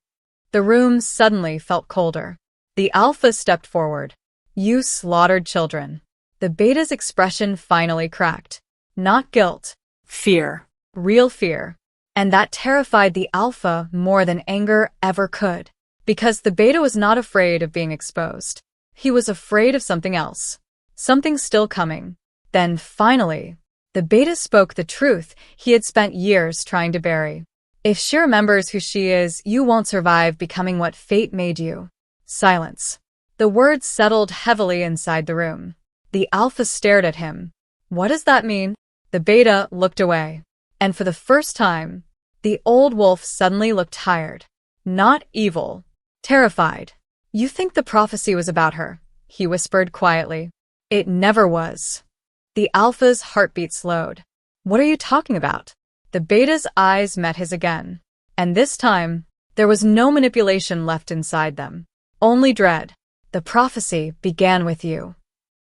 The room suddenly felt colder. The alpha stepped forward. "You slaughtered children." The beta's expression finally cracked. Not guilt. Fear. Real fear. And that terrified the alpha more than anger ever could. Because the beta was not afraid of being exposed. He was afraid of something else. Something still coming. Then, finally, the beta spoke the truth he had spent years trying to bury. "If she remembers who she is, you won't survive becoming what fate made you." Silence. The words settled heavily inside the room. The alpha stared at him. "What does that mean?" The beta looked away. And for the first time, The old wolf suddenly looked tired. Not evil. Terrified. You think the prophecy was about her, he whispered quietly. It never was. The alpha's heartbeat slowed. What are you talking about? The beta's eyes met his again. And this time, there was no manipulation left inside them. Only dread. The prophecy began with you.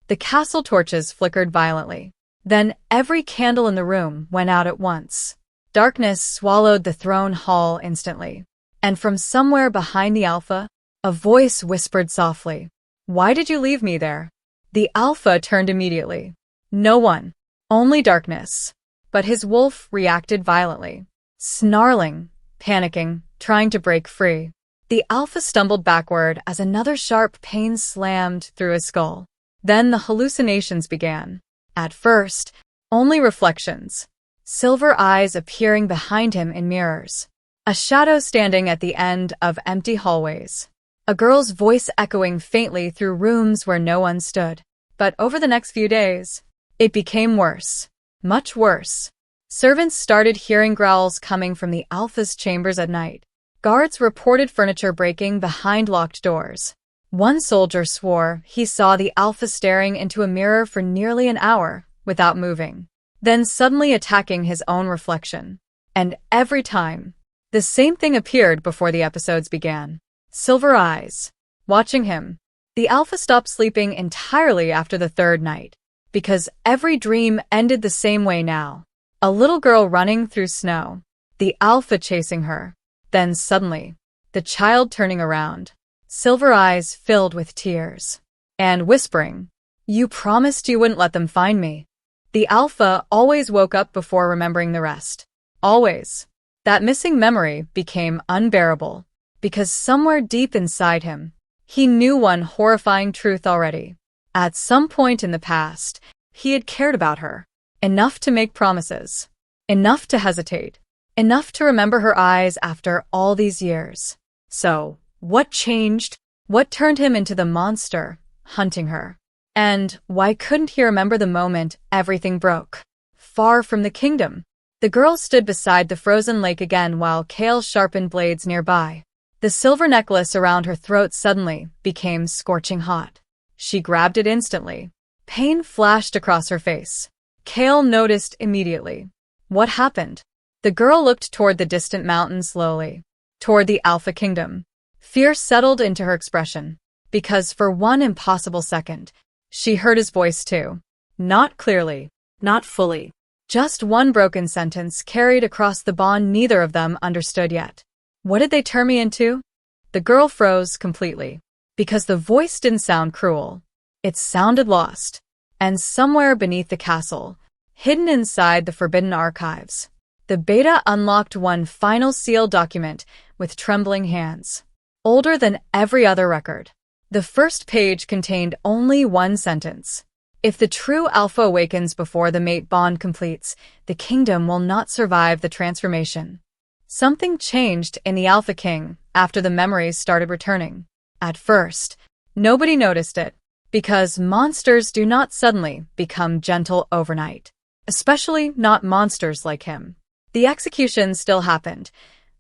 The castle torches flickered violently. Then every candle in the room went out at once. Darkness swallowed the throne hall instantly. And from somewhere behind the alpha, a voice whispered softly, "Why did you leave me there?" The alpha turned immediately. No one. Only darkness. But his wolf reacted violently. Snarling, panicking, trying to break free. The alpha stumbled backward as another sharp pain slammed through his skull. Then the hallucinations began. At first, only reflections. Silver eyes appearing behind him in mirrors. A shadow standing at the end of empty hallways. A girl's voice echoing faintly through rooms where no one stood. But over the next few days, it became worse. Much worse. Servants started hearing growls coming from the alpha's chambers at night. Guards reported furniture breaking behind locked doors. One soldier swore he saw the alpha staring into a mirror for nearly an hour without moving, then suddenly attacking his own reflection. And every time, the same thing appeared before the episodes began. Silver eyes. Watching him. The alpha stopped sleeping entirely after the third night, because every dream ended the same way now. A little girl running through snow. The alpha chasing her. Then suddenly, the child turning around. Silver eyes filled with tears. And whispering, "You promised you wouldn't let them find me." The alpha always woke up before remembering the rest. Always. That missing memory became unbearable, because somewhere deep inside him, he knew one horrifying truth already. At some point in the past, he had cared about her. Enough to make promises. Enough to hesitate. Enough to remember her eyes after all these years. So, what changed? What turned him into the monster, hunting her? And why couldn't he remember the moment everything broke? Far from the kingdom. The girl stood beside the frozen lake again while Kale sharpened blades nearby. The silver necklace around her throat suddenly became scorching hot. She grabbed it instantly. Pain flashed across her face. Kale noticed immediately. What happened? The girl looked toward the distant mountains slowly. Toward the Alpha Kingdom. Fear settled into her expression. Because for one impossible second, she heard his voice too. Not clearly. Not fully. Just one broken sentence carried across the bond neither of them understood yet. What did they turn me into? The girl froze completely. Because the voice didn't sound cruel. It sounded lost. And somewhere beneath the castle, hidden inside the forbidden archives, the beta unlocked one final sealed document with trembling hands. Older than every other record. The first page contained only one sentence. If the true Alpha awakens before the mate bond completes, the kingdom will not survive the transformation. Something changed in the Alpha King after the memories started returning. At first, nobody noticed it, because monsters do not suddenly become gentle overnight. Especially not monsters like him. The executions still happened.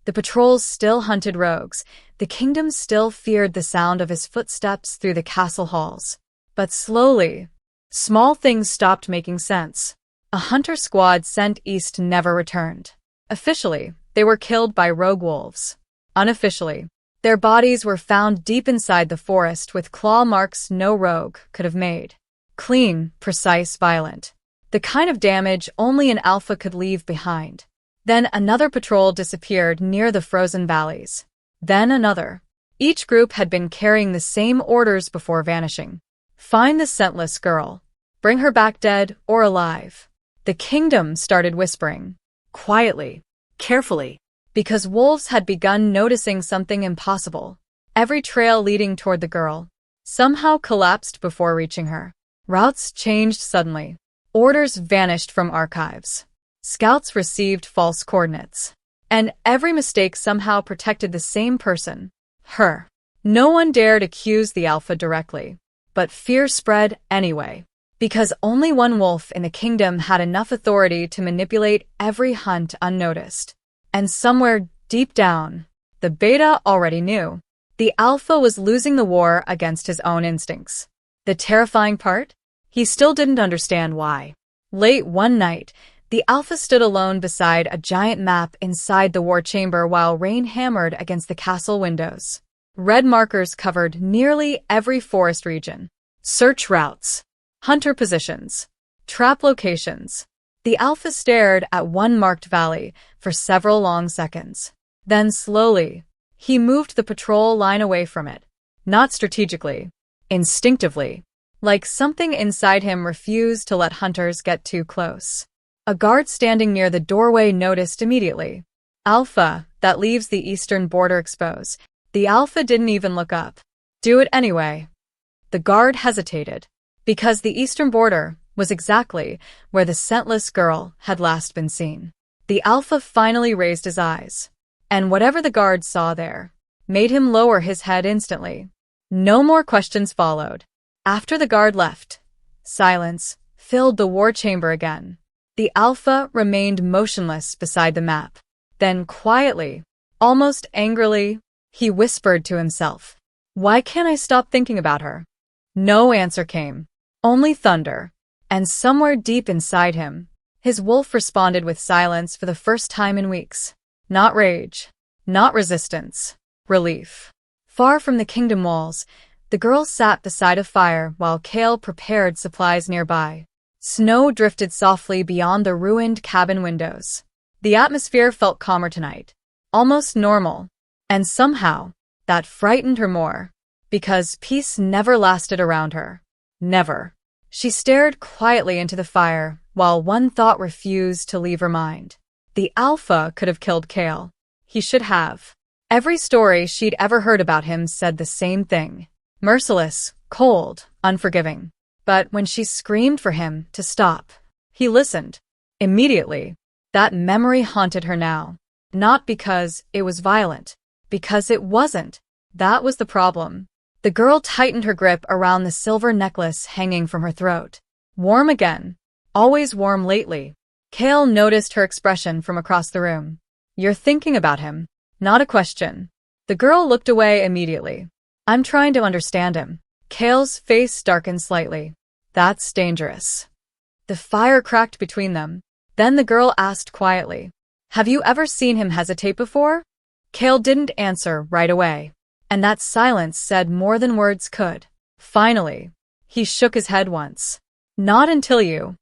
The patrols still hunted rogues. The kingdom still feared the sound of his footsteps through the castle halls. But slowly, small things stopped making sense. A hunter squad sent east never returned. Officially, they were killed by rogue wolves. Unofficially, their bodies were found deep inside the forest with claw marks no rogue could have made. Clean, precise, violent. The kind of damage only an Alpha could leave behind. Then another patrol disappeared near the frozen valleys. Then another. Each group had been carrying the same orders before vanishing. Find the scentless girl. Bring her back dead or alive. The kingdom started whispering. Quietly. Carefully. Because wolves had begun noticing something impossible. Every trail leading toward the girl somehow collapsed before reaching her. Routes changed suddenly. Orders vanished from archives. Scouts received false coordinates. And every mistake somehow protected the same person. Her. No one dared accuse the Alpha directly. But fear spread anyway. Because only one wolf in the kingdom had enough authority to manipulate every hunt unnoticed. And somewhere deep down, the beta already knew. The alpha was losing the war against his own instincts. The terrifying part? He still didn't understand why. Late one night, the alpha stood alone beside a giant map inside the war chamber while rain hammered against the castle windows. Red markers covered nearly every forest region. Search routes, hunter positions, trap locations. The alpha stared at one marked valley for several long seconds. Then slowly, he moved the patrol line away from it. Not strategically, instinctively, like something inside him refused to let hunters get too close. A guard standing near the doorway noticed immediately. Alpha, that leaves the eastern border exposed. The alpha didn't even look up. Do it anyway. The guard hesitated, because the eastern border was exactly where the scentless girl had last been seen. The alpha finally raised his eyes, and whatever the guard saw there made him lower his head instantly. No more questions followed. After the guard left, silence filled the war chamber again. The alpha remained motionless beside the map. Then quietly, almost angrily, he whispered to himself, "Why can't I stop thinking about her?" No answer came, only thunder. And somewhere deep inside him, his wolf responded with silence for the first time in weeks. Not rage, not resistance, relief. Far from the kingdom walls, the girl sat beside a fire while Kale prepared supplies nearby. Snow drifted softly beyond the ruined cabin windows. The atmosphere felt calmer tonight, almost normal, and somehow, that frightened her more, because peace never lasted around her. Never. She stared quietly into the fire, while one thought refused to leave her mind. The alpha could have killed Kale. He should have. Every story she'd ever heard about him said the same thing. Merciless, cold, unforgiving. But when she screamed for him to stop, he listened. Immediately. That memory haunted her now. Not because it was violent, because it wasn't. That was the problem. The girl tightened her grip around the silver necklace hanging from her throat. Warm again. Always warm lately. Kale noticed her expression from across the room. "You're thinking about him." Not a question. The girl looked away immediately. "I'm trying to understand him." Kale's face darkened slightly. "That's dangerous." The fire cracked between them. Then the girl asked quietly, "Have you ever seen him hesitate before?" Kale didn't answer right away, and that silence said more than words could. Finally, he shook his head once. "Not until you."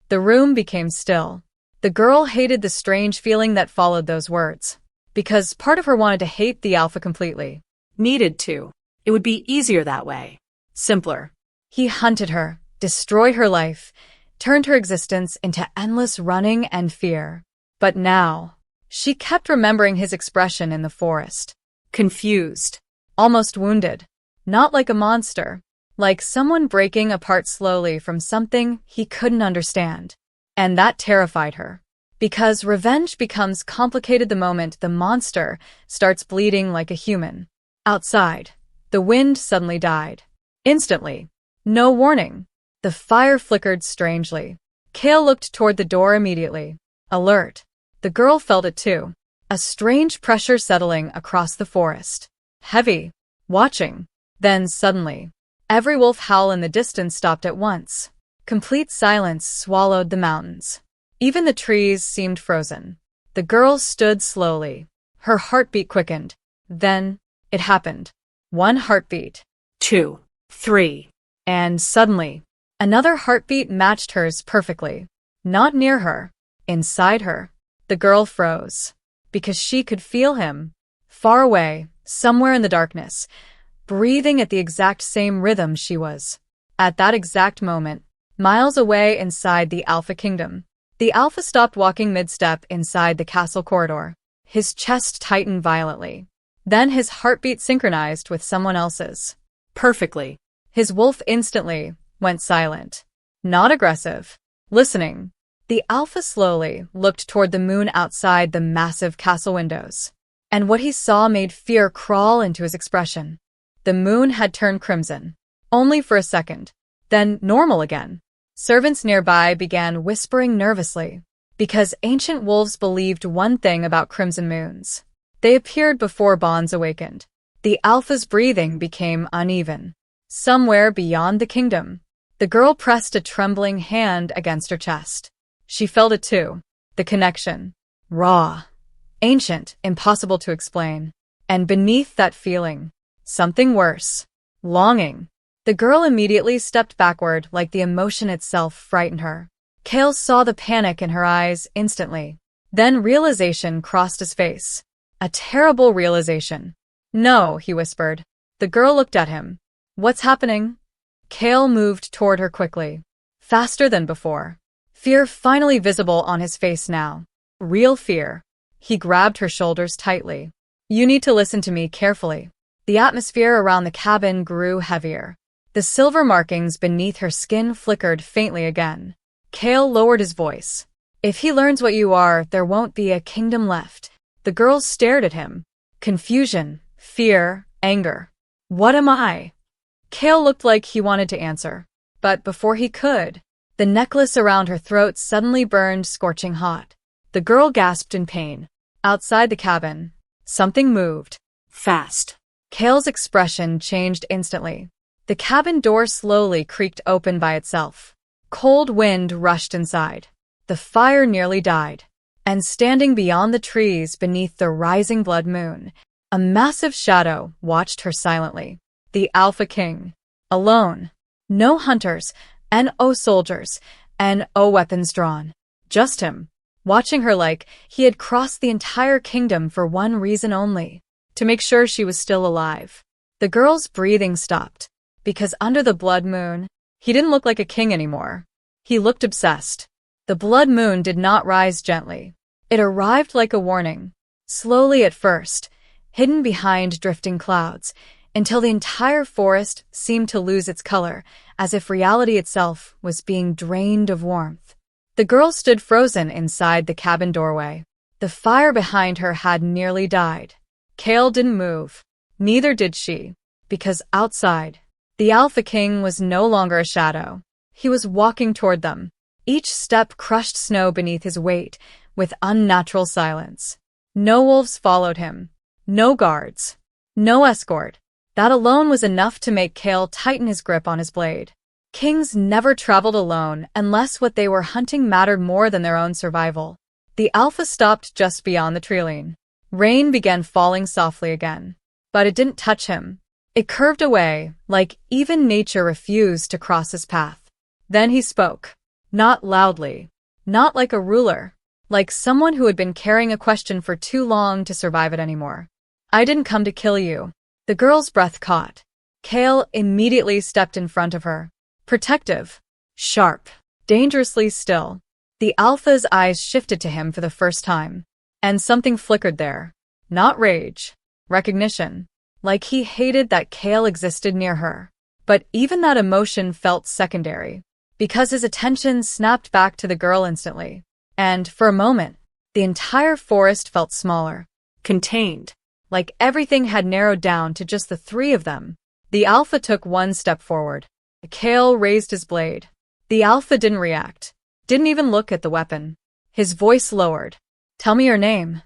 The room became still. The girl hated the strange feeling that followed those words, because part of her wanted to hate the alpha completely. Needed to. It would be easier that way. Simpler. He hunted her, destroyed her life, turned her existence into endless running and fear. But now, she kept remembering his expression in the forest. Confused. Almost wounded. Not like a monster. Like someone breaking apart slowly from something he couldn't understand. And that terrified her. Because revenge becomes complicated the moment the monster starts bleeding like a human. Outside, the wind suddenly died. Instantly. No warning. The fire flickered strangely. Kale looked toward the door immediately. Alert. The girl felt it too. A strange pressure settling across the forest. Heavy. Watching. Then suddenly, every wolf howl in the distance stopped at once. Complete silence swallowed the mountains. Even the trees seemed frozen. The girl stood slowly. Her heartbeat quickened. Then, it happened. One heartbeat. 2, 3. And suddenly, another heartbeat matched hers perfectly. Not near her. Inside her. The girl froze. Because she could feel him. Far away, somewhere in the darkness. Breathing at the exact same rhythm she was. At that exact moment, miles away inside the Alpha Kingdom. The Alpha stopped walking mid-step inside the castle corridor. His chest tightened violently. Then his heartbeat synchronized with someone else's. Perfectly. His wolf instantly went silent. Not aggressive. Listening. The Alpha slowly looked toward the moon outside the massive castle windows. And what he saw made fear crawl into his expression. The moon had turned crimson. Only for a second. Then normal again. Servants nearby began whispering nervously. Because ancient wolves believed one thing about crimson moons. They appeared before bonds awakened. The alpha's breathing became uneven. Somewhere beyond the kingdom, the girl pressed a trembling hand against her chest. She felt it too. The connection. Raw. Ancient, impossible to explain. And beneath that feeling, something worse. Longing. The girl immediately stepped backward like the emotion itself frightened her. Cale saw the panic in her eyes instantly. Then realization crossed his face. A terrible realization. No, he whispered. The girl looked at him. What's happening? Cale moved toward her quickly. Faster than before. Fear finally visible on his face now. Real fear. He grabbed her shoulders tightly. You need to listen to me carefully. The atmosphere around the cabin grew heavier. The silver markings beneath her skin flickered faintly again. Cale lowered his voice. If he learns what you are, there won't be a kingdom left. The girls stared at him. Confusion, fear, anger. What am I? Cale looked like he wanted to answer. But before he could, the necklace around her throat suddenly burned scorching hot. The girl gasped in pain. Outside the cabin, something moved. Fast. Cale's expression changed instantly. The cabin door slowly creaked open by itself. Cold wind rushed inside. The fire nearly died. And standing beyond the trees beneath the rising blood moon, a massive shadow watched her silently. The Alpha King. Alone. No hunters, and no soldiers, and no weapons drawn. Just him. Watching her like he had crossed the entire kingdom for one reason only. To make sure she was still alive. The girl's breathing stopped. Because under the blood moon, he didn't look like a king anymore. He looked obsessed. The blood moon did not rise gently. It arrived like a warning. Slowly at first, hidden behind drifting clouds, until the entire forest seemed to lose its color, as if reality itself was being drained of warmth. The girl stood frozen inside the cabin doorway. The fire behind her had nearly died. Cale didn't move. Neither did she. Because outside, the Alpha King was no longer a shadow. He was walking toward them. Each step crushed snow beneath his weight, with unnatural silence. No wolves followed him. No guards. No escort. That alone was enough to make Cale tighten his grip on his blade. Kings never traveled alone unless what they were hunting mattered more than their own survival. The Alpha stopped just beyond the treeline. Rain began falling softly again. But it didn't touch him. It curved away, like even nature refused to cross his path. Then he spoke. Not loudly. Not like a ruler. Like someone who had been carrying a question for too long to survive it anymore. I didn't come to kill you. The girl's breath caught. Cale immediately stepped in front of her. Protective. Sharp. Dangerously still. The Alpha's eyes shifted to him for the first time. And something flickered there. Not rage. Recognition. Like he hated that Cale existed near her. But even that emotion felt secondary. Because his attention snapped back to the girl instantly. And, for a moment, the entire forest felt smaller. Contained. Like everything had narrowed down to just the three of them. The Alpha took one step forward. Cale raised his blade. The Alpha didn't react. Didn't even look at the weapon. His voice lowered. Tell me your name.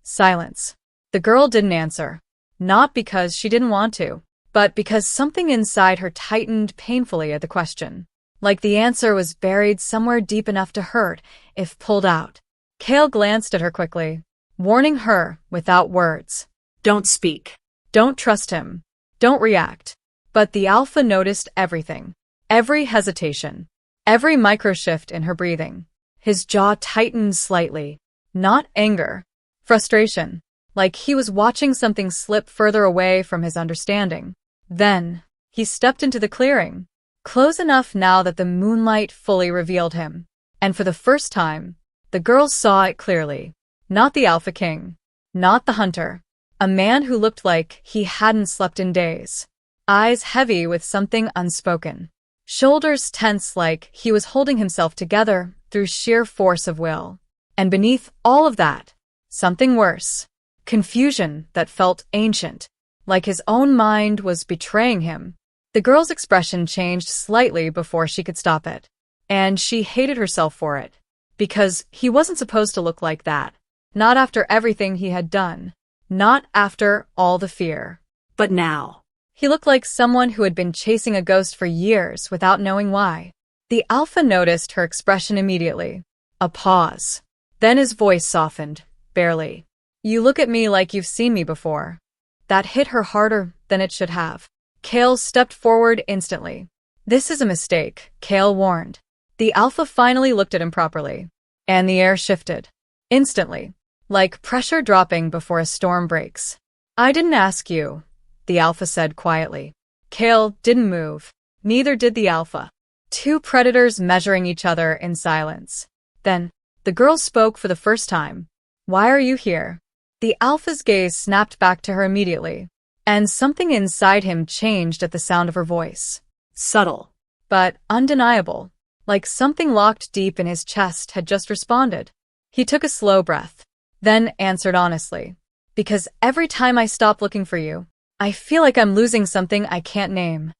Silence. The girl didn't answer. Not because she didn't want to, but because something inside her tightened painfully at the question. Like the answer was buried somewhere deep enough to hurt if pulled out. Cale glanced at her quickly, warning her without words. Don't speak. Don't trust him. Don't react. But the Alpha noticed everything. Every hesitation. Every micro-shift in her breathing. His jaw tightened slightly. Not anger. Frustration. Like he was watching something slip further away from his understanding. Then, he stepped into the clearing. Close enough now that the moonlight fully revealed him. And for the first time, the girl saw it clearly. Not the Alpha King. Not the hunter. A man who looked like he hadn't slept in days. Eyes heavy with something unspoken. Shoulders tense like he was holding himself together through sheer force of will. And beneath all of that, something worse. Confusion that felt ancient. Like his own mind was betraying him. The girl's expression changed slightly before she could stop it. And she hated herself for it. Because he wasn't supposed to look like that. Not after everything he had done. Not after all the fear. But now, He looked like someone who had been chasing a ghost for years without knowing why. The Alpha noticed her expression immediately. A pause. Then his voice softened, barely. You look at me like you've seen me before. That hit her harder than it should have. Kale stepped forward instantly. This is a mistake, Kale warned. The Alpha finally looked at him properly. And the air shifted. Instantly. Like pressure dropping before a storm breaks. I didn't ask you, the Alpha said quietly. Kale didn't move. Neither did the Alpha. Two predators measuring each other in silence. Then, the girl spoke for the first time. Why are you here? The Alpha's gaze snapped back to her immediately. And something inside him changed at the sound of her voice. subtle. But undeniable. Like something locked deep in his chest had just responded. He took a slow breath. Then answered honestly. Because every time I stop looking for you, I feel like I'm losing something I can't name.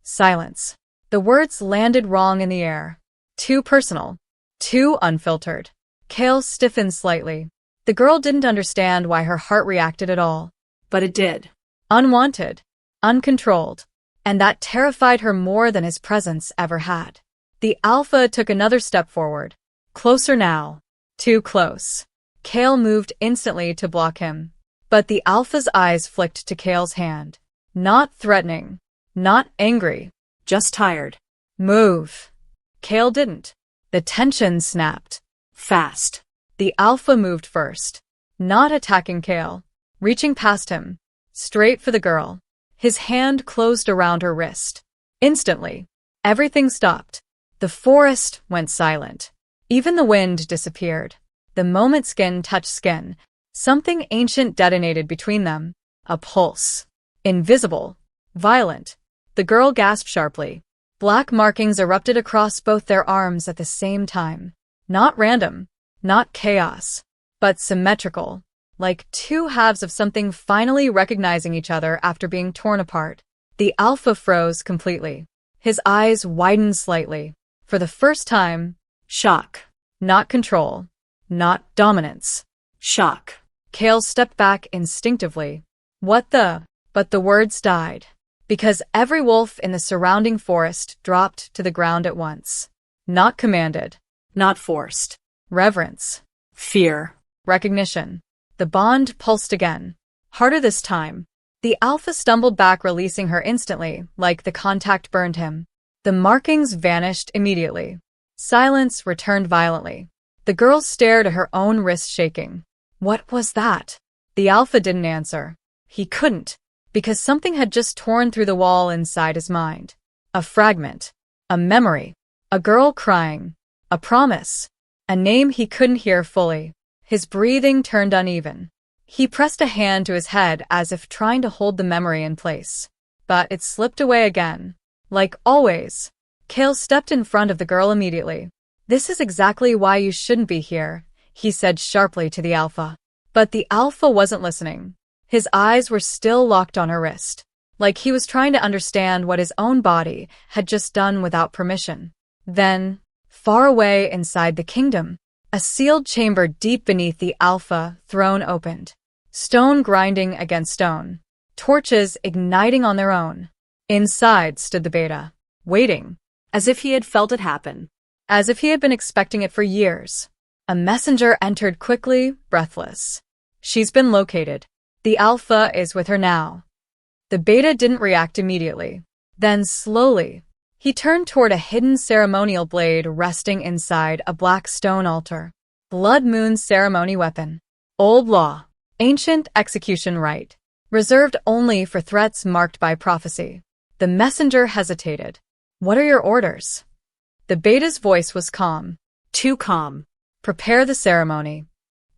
Silence. The words landed wrong in the air. Too personal. Too unfiltered. Kale stiffened slightly. The girl didn't understand why her heart reacted at all. But it did. Unwanted. Uncontrolled. And that terrified her more than his presence ever had. The Alpha took another step forward. Closer now. Too close. Kale moved instantly to block him. But the Alpha's eyes flicked to Kale's hand. Not threatening. Not angry. Just tired. Move. Kale didn't. The tension snapped. Fast. The Alpha moved first. Not attacking Kale. Reaching past him. Straight for the girl. His hand closed around her wrist. Instantly. Everything stopped. The forest went silent. Even the wind disappeared. The moment skin touched skin, something ancient detonated between them. A pulse. Invisible. Violent. The girl gasped sharply. Black markings erupted across both their arms at the same time. Not random. Not chaos. But symmetrical. Like two halves of something finally recognizing each other after being torn apart. The Alpha froze completely. His eyes widened slightly. For the first time, shock. Not control. Not dominance. Shock. Kale stepped back instinctively. What the? But the words died. Because every wolf in the surrounding forest dropped to the ground at once. Not commanded. Not forced. Reverence. Fear. Recognition. The bond pulsed again. Harder this time. The Alpha stumbled back, releasing her instantly, like the contact burned him. The markings vanished immediately. Silence returned violently. The girl stared at her own wrist shaking. What was that? The Alpha didn't answer. He couldn't, because something had just torn through the wall inside his mind. A fragment. A memory. A girl crying. A promise. A name he couldn't hear fully. His breathing turned uneven. He pressed a hand to his head as if trying to hold the memory in place. But it slipped away again. Like always. Kale stepped in front of the girl immediately. This is exactly why you shouldn't be here, he said sharply to the Alpha. But the Alpha wasn't listening. His eyes were still locked on her wrist. Like he was trying to understand what his own body had just done without permission. Then, far away inside the kingdom, a sealed chamber deep beneath the Alpha throne opened. Stone grinding against stone. Torches igniting on their own. Inside stood the Beta, waiting. As if he had felt it happen. As if he had been expecting it for years. A messenger entered quickly, breathless. She's been located. The Alpha is with her now. The Beta didn't react immediately. Then slowly, he turned toward a hidden ceremonial blade resting inside a black stone altar. Blood Moon ceremony weapon. Old law. Ancient execution rite. Reserved only for threats marked by prophecy. The messenger hesitated. What are your orders? The Beta's voice was calm. Too calm. Prepare the ceremony.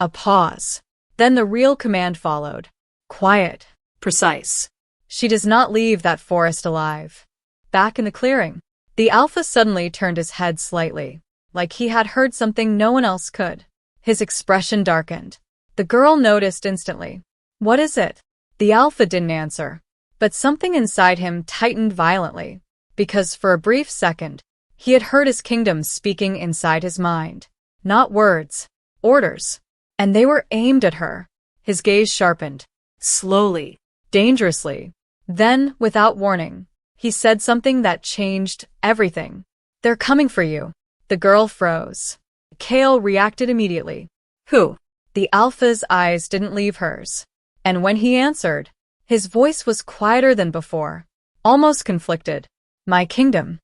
A pause. Then the real command followed. Quiet. Precise. She does not leave that forest alive. Back in the clearing, the Alpha suddenly turned his head slightly, like he had heard something no one else could. His expression darkened. The girl noticed instantly. What is it? The Alpha didn't answer. But something inside him tightened violently, because for a brief second, he had heard his kingdom speaking inside his mind. Not words. Orders. And they were aimed at her. His gaze sharpened. Slowly. Dangerously. Then, without warning, he said something that changed everything. They're coming for you. The girl froze. Kale reacted immediately. Who? The alpha's eyes didn't leave hers. And when he answered, his voice was quieter than before, almost conflicted. My kingdom.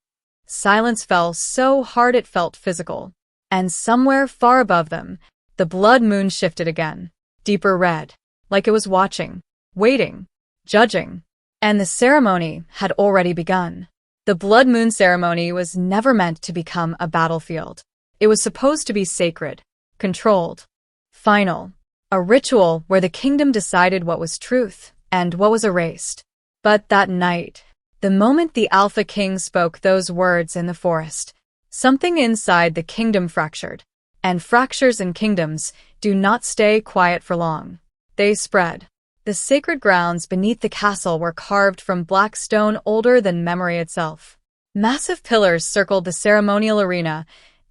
Silence fell so hard it felt physical. And somewhere far above them, the blood moon shifted again, deeper red, like it was watching, waiting, judging. And the ceremony had already begun. The blood moon ceremony was never meant to become a battlefield. It was supposed to be sacred, controlled, final, a ritual where the kingdom decided what was truth and what was erased. But that night, the moment the Alpha King spoke those words in the forest, something inside the kingdom fractured. And fractures in kingdoms do not stay quiet for long. They spread. The sacred grounds beneath the castle were carved from black stone older than memory itself. Massive pillars circled the ceremonial arena,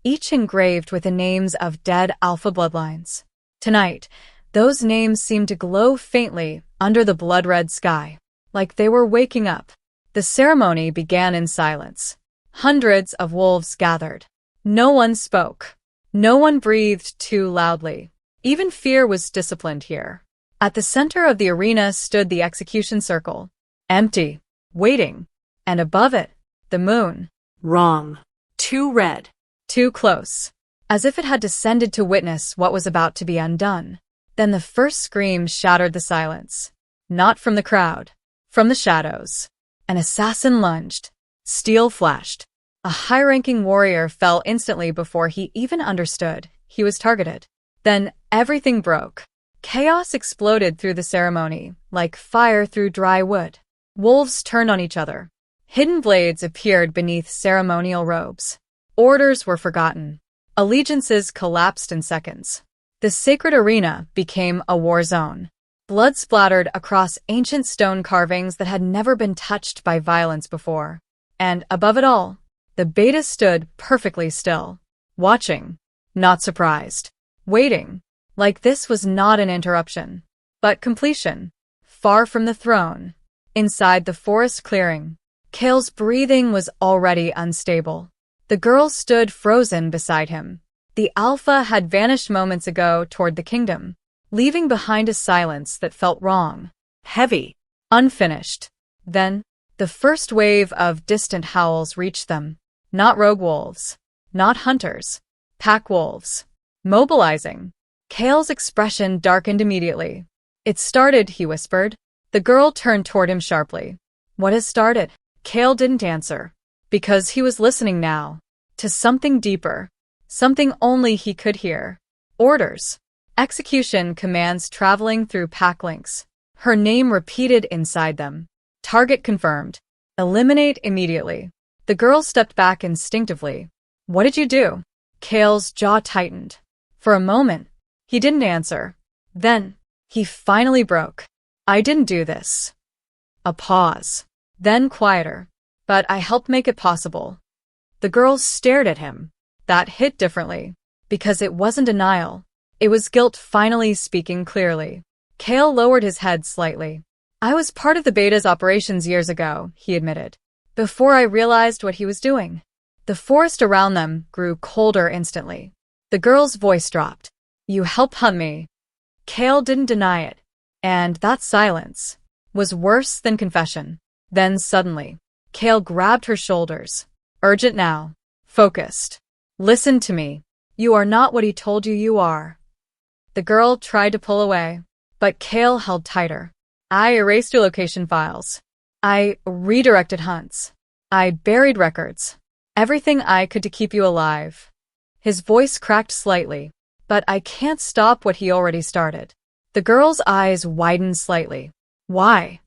each engraved with the names of dead Alpha bloodlines. Tonight, those names seemed to glow faintly under the blood-red sky, like they were waking up. The ceremony began in silence. Hundreds of wolves gathered. No one spoke. No one breathed too loudly. Even fear was disciplined here. At the center of the arena stood the execution circle, empty, waiting, and above it, the moon. Wrong. Too red. Too close. As if it had descended to witness what was about to be undone. Then the first scream shattered the silence. Not from the crowd. From the shadows. An assassin lunged. Steel flashed. A high-ranking warrior fell instantly before he even understood he was targeted. Then everything broke. Chaos exploded through the ceremony, like fire through dry wood. Wolves turned on each other. Hidden blades appeared beneath ceremonial robes. Orders were forgotten. Allegiances collapsed in seconds. The sacred arena became a war zone. Blood splattered across ancient stone carvings that had never been touched by violence before. And above it all, the beta stood perfectly still, watching, not surprised, waiting, like this was not an interruption, but completion. Far from the throne, inside the forest clearing, Kale's breathing was already unstable. The girl stood frozen beside him. The Alpha had vanished moments ago toward the kingdom, leaving behind a silence that felt wrong, heavy, unfinished. Then, the first wave of distant howls reached them. Not rogue wolves, not hunters, pack wolves. Mobilizing. Kale's expression darkened immediately. It started, he whispered. The girl turned toward him sharply. What has started? Kale didn't answer, because he was listening now, to something deeper, something only he could hear. Orders. Execution commands traveling through pack links. Her name repeated inside them. Target confirmed. Eliminate immediately. The girl stepped back instinctively. What did you do? Kale's jaw tightened. For a moment, he didn't answer. Then, he finally broke. I didn't do this. A pause. Then quieter. But I helped make it possible. The girl stared at him. That hit differently. Because it wasn't denial. It was guilt finally speaking clearly. Kale lowered his head slightly. I was part of the beta's operations years ago, he admitted. Before I realized what he was doing. The forest around them grew colder instantly. The girl's voice dropped. You helped hunt me. Kale didn't deny it. And that silence was worse than confession. Then suddenly, Kale grabbed her shoulders. Urgent now. Focused. Listen to me. You are not what he told you you are. The girl tried to pull away, but Kale held tighter. I erased your location files. I redirected hunts. I buried records. Everything I could to keep you alive. His voice cracked slightly. But I can't stop what he already started. The girl's eyes widened slightly. Why?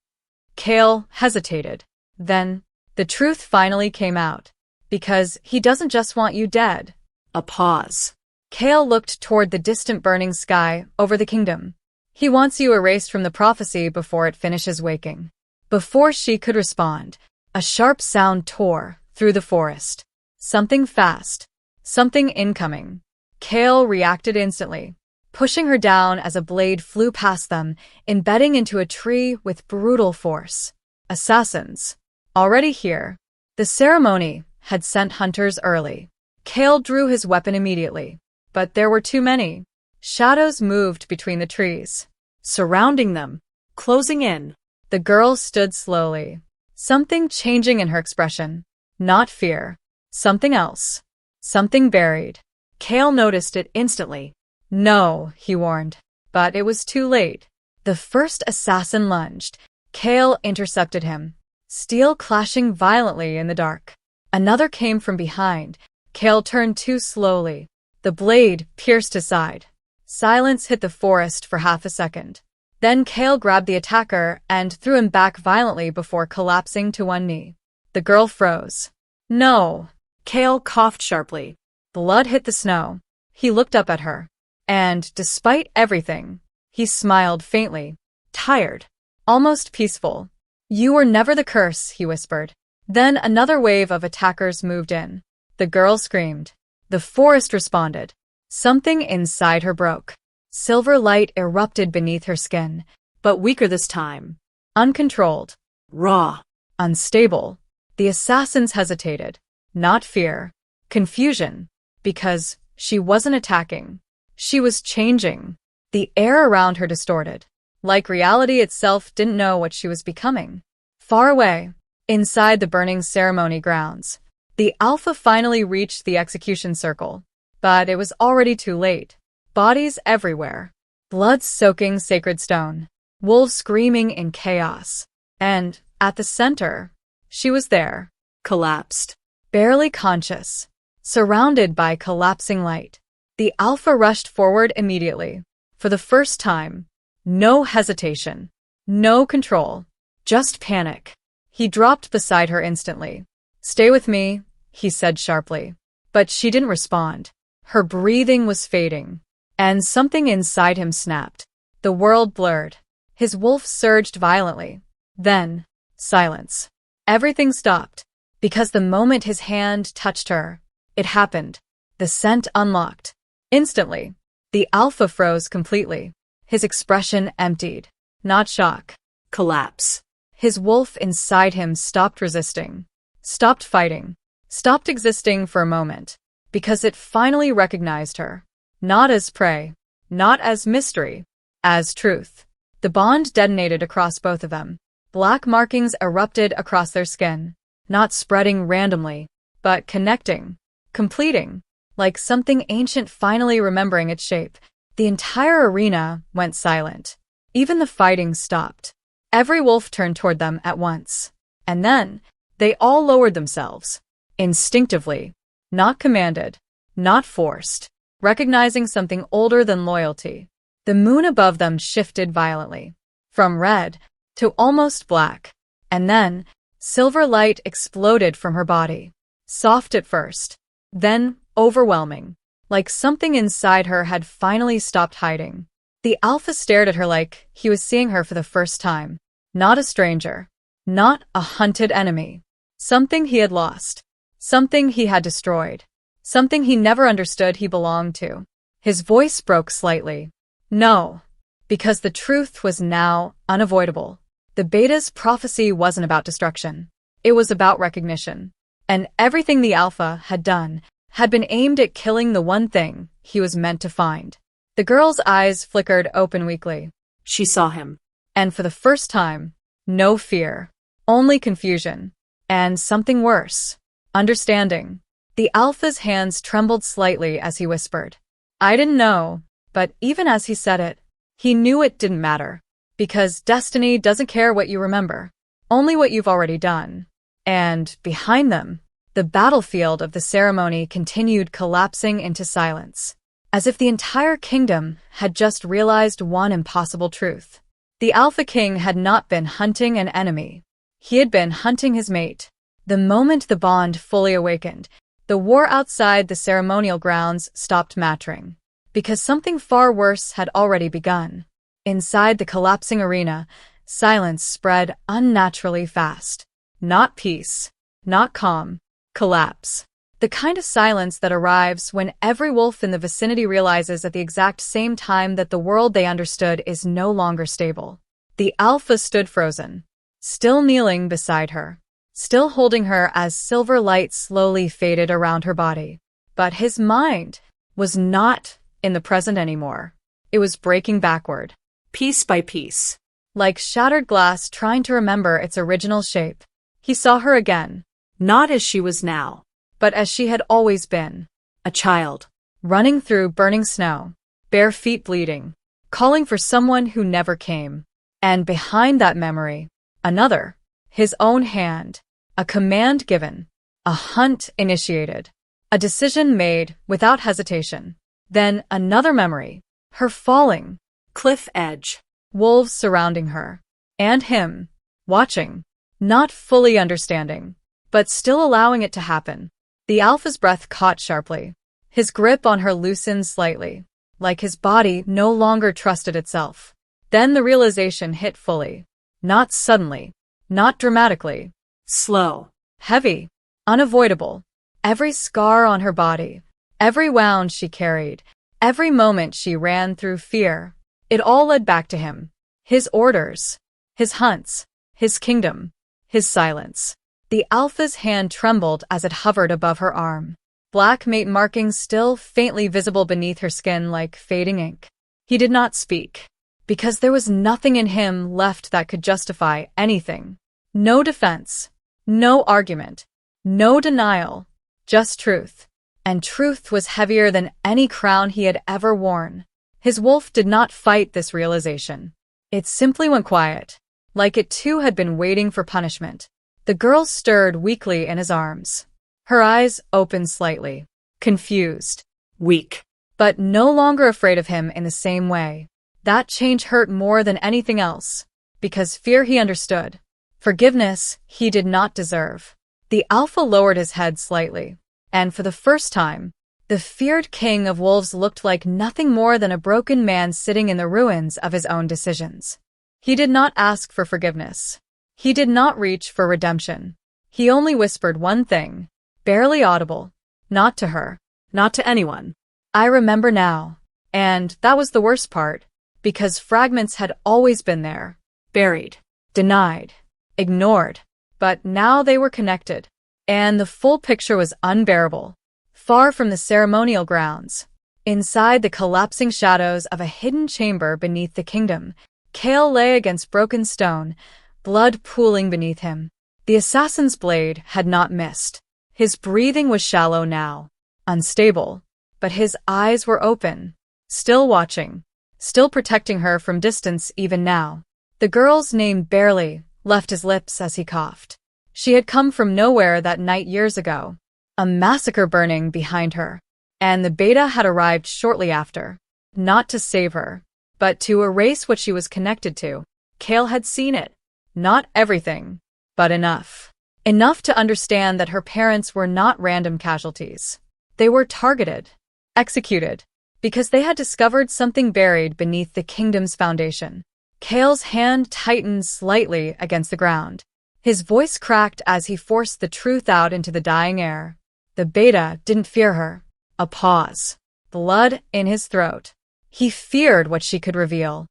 Kale hesitated. Then, the truth finally came out. Because he doesn't just want you dead. A pause. Kale looked toward the distant burning sky over the kingdom. He wants you erased from the prophecy before it finishes waking. Before she could respond, a sharp sound tore through the forest. Something fast. Something incoming. Kale reacted instantly, pushing her down as a blade flew past them, embedding into a tree with brutal force. Assassins. Already here. The ceremony had sent hunters early. Kale drew his weapon immediately, but there were too many. Shadows moved between the trees, surrounding them, closing in. The girl stood slowly, something changing in her expression. Not fear. Something else. Something buried. Kale noticed it instantly. No, he warned. But it was too late. The first assassin lunged. Kale intercepted him, steel clashing violently in the dark. Another came from behind. Kale turned too slowly. The blade pierced his side. Silence hit the forest for half a second. Then Kale grabbed the attacker and threw him back violently before collapsing to one knee. The girl froze. No. Kale coughed sharply. Blood hit the snow. He looked up at her. And, despite everything, he smiled faintly. Tired. Almost peaceful. You were never the curse, he whispered. Then another wave of attackers moved in. The girl screamed. The forest responded. Something inside her broke. Silver light erupted beneath her skin, but weaker this time. Uncontrolled. Raw. Unstable. The assassins hesitated. Not fear. Confusion. Because she wasn't attacking. She was changing. The air around her distorted. Like reality itself didn't know what she was becoming. Far away, inside the burning ceremony grounds, the Alpha finally reached the execution circle. But it was already too late. Bodies everywhere. Blood soaking sacred stone. Wolves screaming in chaos. And, at the center, she was there. Collapsed. Barely conscious. Surrounded by collapsing light. The Alpha rushed forward immediately. For the first time. No hesitation. No control. Just panic. He dropped beside her instantly. Stay with me, he said sharply. But she didn't respond. Her breathing was fading. And something inside him snapped. The world blurred. His wolf surged violently. Then, silence. Everything stopped. Because the moment his hand touched her, it happened. The scent unlocked. Instantly, the Alpha froze completely. His expression emptied. Not shock. Collapse. His wolf inside him stopped resisting. Stopped fighting. Stopped existing for a moment. Because it finally recognized her. Not as prey. Not as mystery. As truth. The bond detonated across both of them. Black markings erupted across their skin. Not spreading randomly, but connecting. Completing. Like something ancient finally remembering its shape. The entire arena went silent. Even the fighting stopped. Every wolf turned toward them at once. And then, they all lowered themselves. Instinctively. Not commanded. Not forced. Recognizing something older than loyalty. The moon above them shifted violently. From red to almost black. And then, silver light exploded from her body. Soft at first. Then, overwhelming. Like something inside her had finally stopped hiding. The Alpha stared at her like he was seeing her for the first time. Not a stranger. Not a hunted enemy. Something he had lost. Something he had destroyed. Something he never understood he belonged to. His voice broke slightly. No. Because the truth was now unavoidable. The Beta's prophecy wasn't about destruction. It was about recognition. And everything the Alpha had done had been aimed at killing the one thing he was meant to find. The girl's eyes flickered open weakly. She saw him. And for the first time, no fear. Only confusion. And something worse. Understanding. The Alpha's hands trembled slightly as he whispered. I didn't know, but even as he said it, he knew it didn't matter. Because destiny doesn't care what you remember. Only what you've already done. And, behind them, the battlefield of the ceremony continued collapsing into silence. As if the entire kingdom had just realized one impossible truth. The Alpha King had not been hunting an enemy. He had been hunting his mate. The moment the bond fully awakened, the war outside the ceremonial grounds stopped mattering. Because something far worse had already begun. Inside the collapsing arena, silence spread unnaturally fast. Not peace. Not calm. Collapse. The kind of silence that arrives when every wolf in the vicinity realizes at the exact same time that the world they understood is no longer stable. The alpha stood frozen, still kneeling beside her, still holding her as silver light slowly faded around her body. But his mind was not in the present anymore. It was breaking backward, Piece by piece. like shattered glass trying to remember its original shape. He saw her again, Not as she was now. but as she had always been, A child. running through burning snow, bare feet bleeding, calling for someone who never came. And behind that memory, another, his own hand, a command given, a hunt initiated, a decision made without hesitation. Then another memory, her falling, Cliff edge. wolves surrounding her, and him, watching, not fully understanding, but still allowing it to happen. The alpha's breath caught sharply. His grip on her loosened slightly, like his body no longer trusted itself. Then the realization hit fully. Not suddenly, not dramatically. Slow. Heavy, unavoidable. Every scar on her body, every wound she carried, every moment she ran through fear, it all led back to him. His orders, his hunts, his kingdom, his silence. The alpha's hand trembled as it hovered above her arm. Black mate markings still faintly visible beneath her skin like fading ink. He did not speak, because there was nothing in him left that could justify anything. No defense, no argument, no denial, just truth. And truth was heavier than any crown he had ever worn. His wolf did not fight this realization. It simply went quiet, like it too had been waiting for punishment. The girl stirred weakly in his arms. Her eyes opened slightly, confused, Weak. but no longer afraid of him in the same way. That change hurt more than anything else, because fear he understood. Forgiveness he did not deserve. The alpha lowered his head slightly, and for the first time, the feared king of wolves looked like nothing more than a broken man sitting in the ruins of his own decisions. He did not ask for forgiveness. He did not reach for redemption. He only whispered one thing, barely audible, not to her, Not to anyone. I remember now. And that was the worst part, because fragments had always been there, Buried. denied, ignored, but now they were connected. And the full picture was unbearable. Far from the ceremonial grounds, inside the collapsing shadows of a hidden chamber beneath the kingdom, Kale lay against broken stone, blood pooling beneath him. The assassin's blade had not missed. His breathing was shallow now, unstable, but his eyes were open, still watching, still protecting her from distance even now. The girl's name barely left his lips as he coughed. She had come from nowhere that night years ago, a massacre burning behind her, and the beta had arrived shortly after, not to save her, but to erase what she was connected to. Kale had seen it. Not everything, but enough. Enough to understand that her parents were not random casualties. They were targeted, executed, because they had discovered something buried beneath the kingdom's foundation. Kale's hand tightened slightly against the ground. His voice cracked as he forced the truth out into the dying air. The beta didn't fear her. A pause. Blood in his throat. He feared what she could reveal.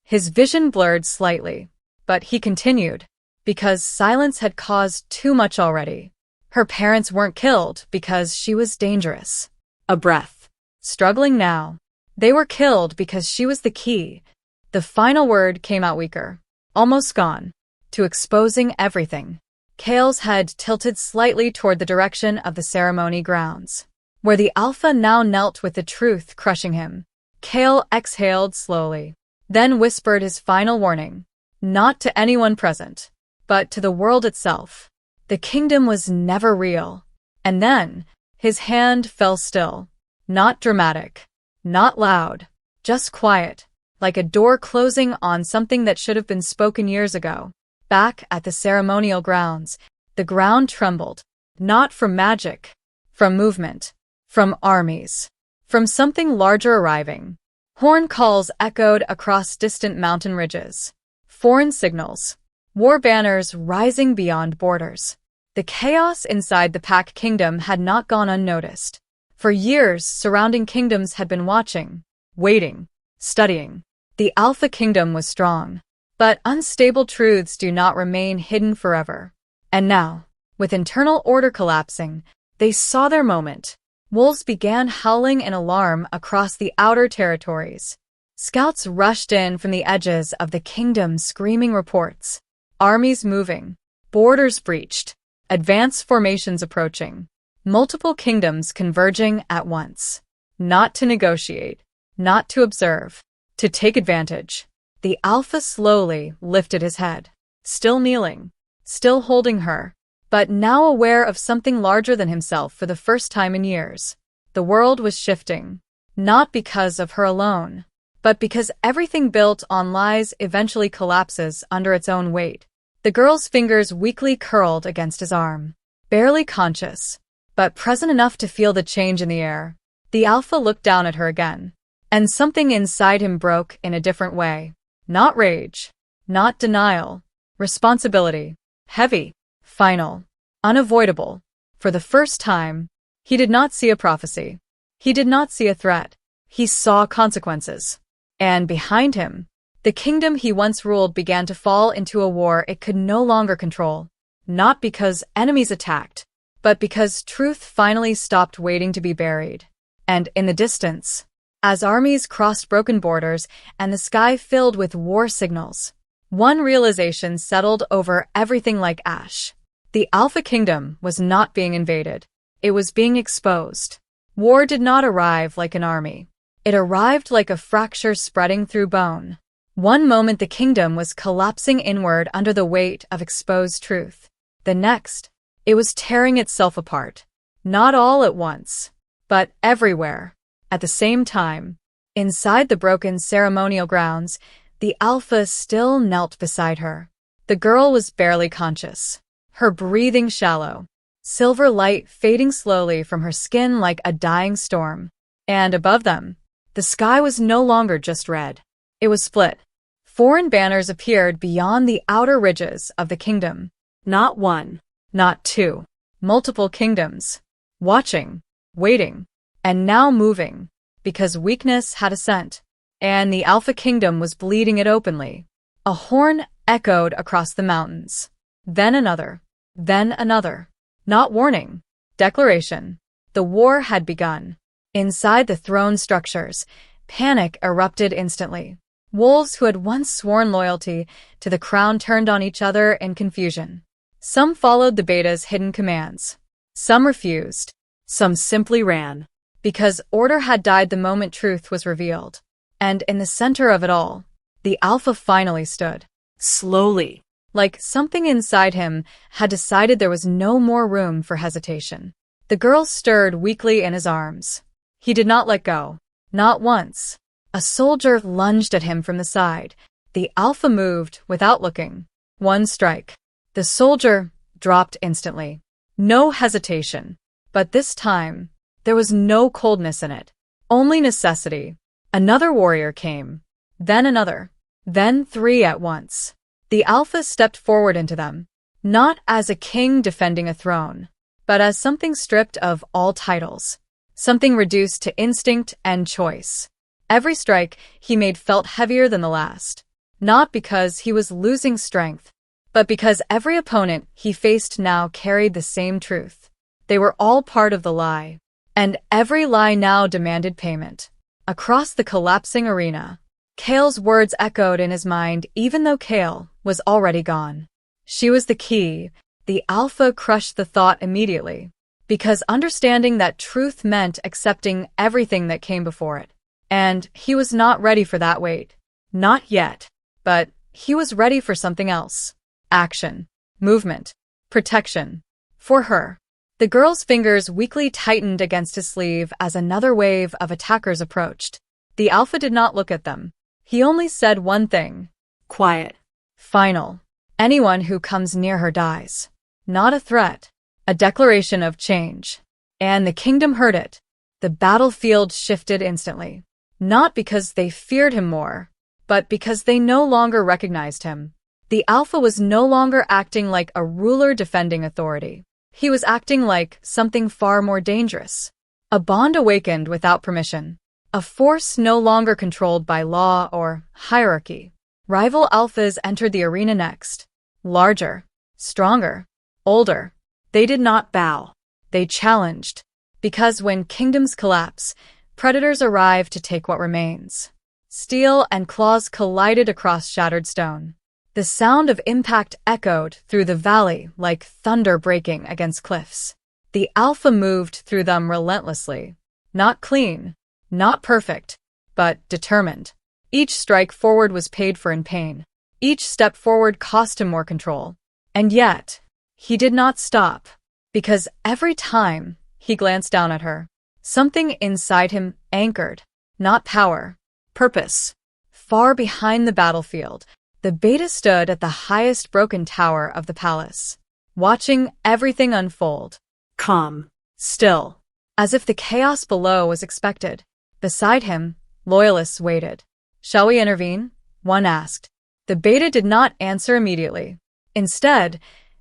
His vision blurred slightly, but he continued, because silence had caused too much already. Her parents weren't killed because she was dangerous. A breath. Struggling now. They were killed because she was the key. The final word came out weaker, almost gone, to exposing everything. Kale's head tilted slightly toward the direction of the ceremony grounds, where the alpha now knelt with the truth crushing him. Kale exhaled slowly, then whispered his final warning, not to anyone present, but to the world itself. The kingdom was never real. And then, his hand fell still. Not dramatic, not loud, just quiet, like a door closing on something that should have been spoken years ago. Back at the ceremonial grounds, the ground trembled, not from magic, from movement, from armies, from something larger arriving. Horn calls echoed across distant mountain ridges. Foreign signals, war banners rising beyond borders. The chaos inside the Pack Kingdom had not gone unnoticed. For years, surrounding kingdoms had been watching, waiting, studying. The Alpha Kingdom was strong. But unstable truths do not remain hidden forever. And now, with internal order collapsing, they saw their moment. Wolves began howling in alarm across the outer territories. Scouts rushed in from the edges of the kingdom screaming reports. Armies moving, borders breached, advanced formations approaching, multiple kingdoms converging at once. Not to negotiate, not to observe, to take advantage. The Alpha slowly lifted his head, still kneeling, still holding her, but now aware of something larger than himself for the first time in years. The world was shifting, not because of her alone, but because everything built on lies eventually collapses under its own weight. The girl's fingers weakly curled against his arm, barely conscious, but present enough to feel the change in the air. The Alpha looked down at her again, and something inside him broke in a different way. Not rage, not denial, responsibility, heavy, final, unavoidable. For the first time, he did not see a prophecy. He did not see a threat. He saw consequences. And behind him, the kingdom he once ruled began to fall into a war it could no longer control. Not because enemies attacked, but because truth finally stopped waiting to be buried. And in the distance, as armies crossed broken borders and the sky filled with war signals, one realization settled over everything like ash. The Alpha Kingdom was not being invaded. It was being exposed. War did not arrive like an army. It arrived like a fracture spreading through bone. One moment the kingdom was collapsing inward under the weight of exposed truth. The next, it was tearing itself apart. Not all at once, but everywhere. At the same time, inside the broken ceremonial grounds, the Alpha still knelt beside her. The girl was barely conscious, her breathing shallow, silver light fading slowly from her skin like a dying storm. And above them, the sky was no longer just red. It was split. Foreign banners appeared beyond the outer ridges of the kingdom. Not one, Not two. Multiple kingdoms. Watching, waiting, and now moving, because weakness had a scent. And the Alpha Kingdom was bleeding it openly. A horn echoed across the mountains. Then another. Then another. Not warning. Declaration. The war had begun. Inside the throne structures, panic erupted instantly. Wolves who had once sworn loyalty to the crown turned on each other in confusion. Some followed the beta's hidden commands. Some refused. Some simply ran. Because order had died the moment truth was revealed. And in the center of it all, the Alpha finally stood. slowly. Like something inside him had decided there was no more room for hesitation. The girl stirred weakly in his arms. He did not let go. Not once. A soldier lunged at him from the side. The Alpha moved without looking. One strike. The soldier dropped instantly. No hesitation. But this time, there was no coldness in it. Only necessity. Another warrior came. Then another. Then 3 at once. The Alpha stepped forward into them. Not as a king defending a throne, but as something stripped of all titles. Something reduced to instinct and choice. Every strike he made felt heavier than the last. Not because he was losing strength, but because every opponent he faced now carried the same truth. They were all part of the lie. And every lie now demanded payment. Across the collapsing arena, Kale's words echoed in his mind even though Kale was already gone. She was the key. The Alpha crushed the thought immediately, because understanding that truth meant accepting everything that came before it. And he was not ready for that weight. Not yet. But he was ready for something else. Action. Movement. Protection. For her. The girl's fingers weakly tightened against his sleeve as another wave of attackers approached. The Alpha did not look at them. He only said one thing. Quiet. Final. Anyone who comes near her dies. Not a threat. A declaration of change. And the kingdom heard it. The battlefield shifted instantly. Not because they feared him more, but because they no longer recognized him. The alpha was no longer acting like a ruler defending authority. He was acting like something far more dangerous. A bond awakened without permission. A force no longer controlled by law or hierarchy. Rival alphas entered the arena next. Larger, stronger, older. They did not bow. They challenged. Because when kingdoms collapse, predators arrive to take what remains. Steel and claws collided across shattered stone. The sound of impact echoed through the valley like thunder breaking against cliffs. The alpha moved through them relentlessly. Not clean, not perfect, but determined. Each strike forward was paid for in pain. Each step forward cost him more control. And yet, he did not stop. Because every time he glanced down at her, something inside him anchored. Not power, purpose. Far behind the battlefield, the beta stood at the highest broken tower of the palace, watching everything unfold. Calm. Still, as if the chaos below was expected. Beside him, loyalists waited. "Shall we intervene?" one asked. The beta did not answer immediately. Instead,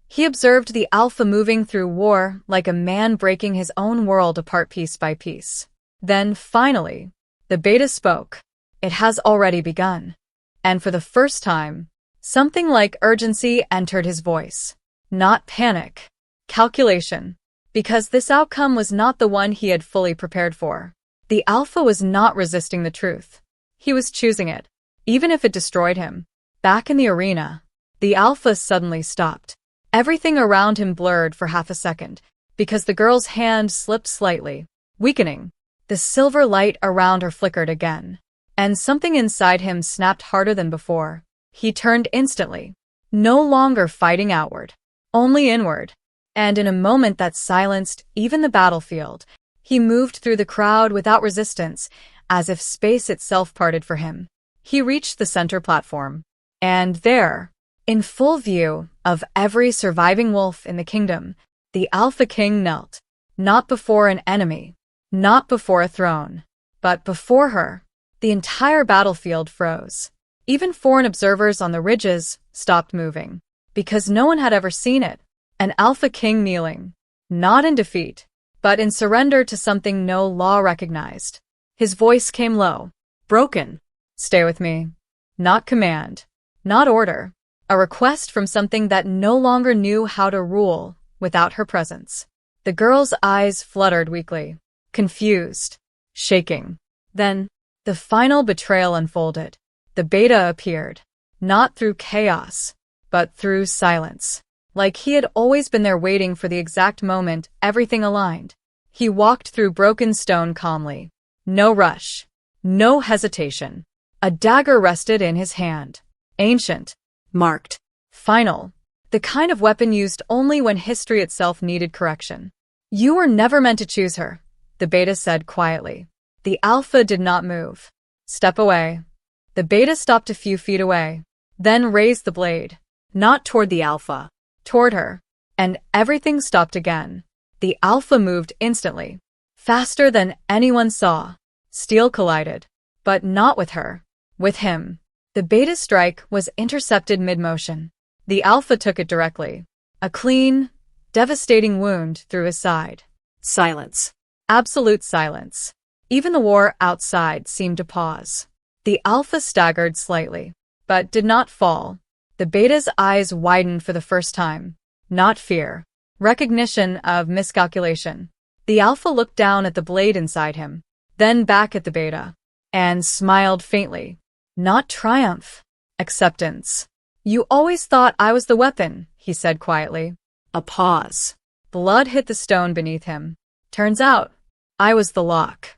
he observed the alpha moving through war like a man breaking his own world apart piece by piece. Then, finally, the beta spoke. "It has already begun." And for the first time, something like urgency entered his voice. Not panic. Calculation. Because this outcome was not the one he had fully prepared for. The alpha was not resisting the truth. He was choosing it, even if it destroyed him. Back in the arena, the alpha suddenly stopped. Everything around him blurred for half a second, because the girl's hand slipped slightly, weakening. The silver light around her flickered again, and something inside him snapped harder than before. He turned instantly, no longer fighting outward, only inward. And in a moment that silenced even the battlefield, he moved through the crowd without resistance, as if space itself parted for him. He reached the center platform, and there, in full view of every surviving wolf in the kingdom, the Alpha King knelt, not before an enemy, not before a throne, but before her. The entire battlefield froze. Even foreign observers on the ridges stopped moving, because no one had ever seen it. An Alpha King kneeling, not in defeat, but in surrender to something no law recognized. His voice came low, broken. "Stay with me." Not command, not order, a request from something that no longer knew how to rule without her presence. The girl's eyes fluttered weakly, confused, shaking. Then, the final betrayal unfolded. The beta appeared, not through chaos, but through silence. Like he had always been there waiting for the exact moment everything aligned. He walked through broken stone calmly. No rush. No hesitation. A dagger rested in his hand. Ancient. Marked. Final. The kind of weapon used only when history itself needed correction. "You were never meant to choose her," the beta said quietly. The alpha did not move. "Step away." The beta stopped a few feet away, then raised the blade. Not toward the alpha. Toward her, and everything stopped again. The alpha moved instantly, faster than anyone saw. Steel collided, but not with her, with him. The beta strike was intercepted mid-motion. The alpha took it directly, a clean, devastating wound through his side. Silence. Absolute silence. Even the war outside seemed to pause. The alpha staggered slightly, but did not fall. The beta's eyes widened for the first time. Not fear. Recognition of miscalculation. The alpha looked down at the blade inside him, then back at the beta, and smiled faintly. Not triumph. Acceptance. "You always thought I was the weapon," he said quietly. A pause. Blood hit the stone beneath him. "Turns out, I was the lock."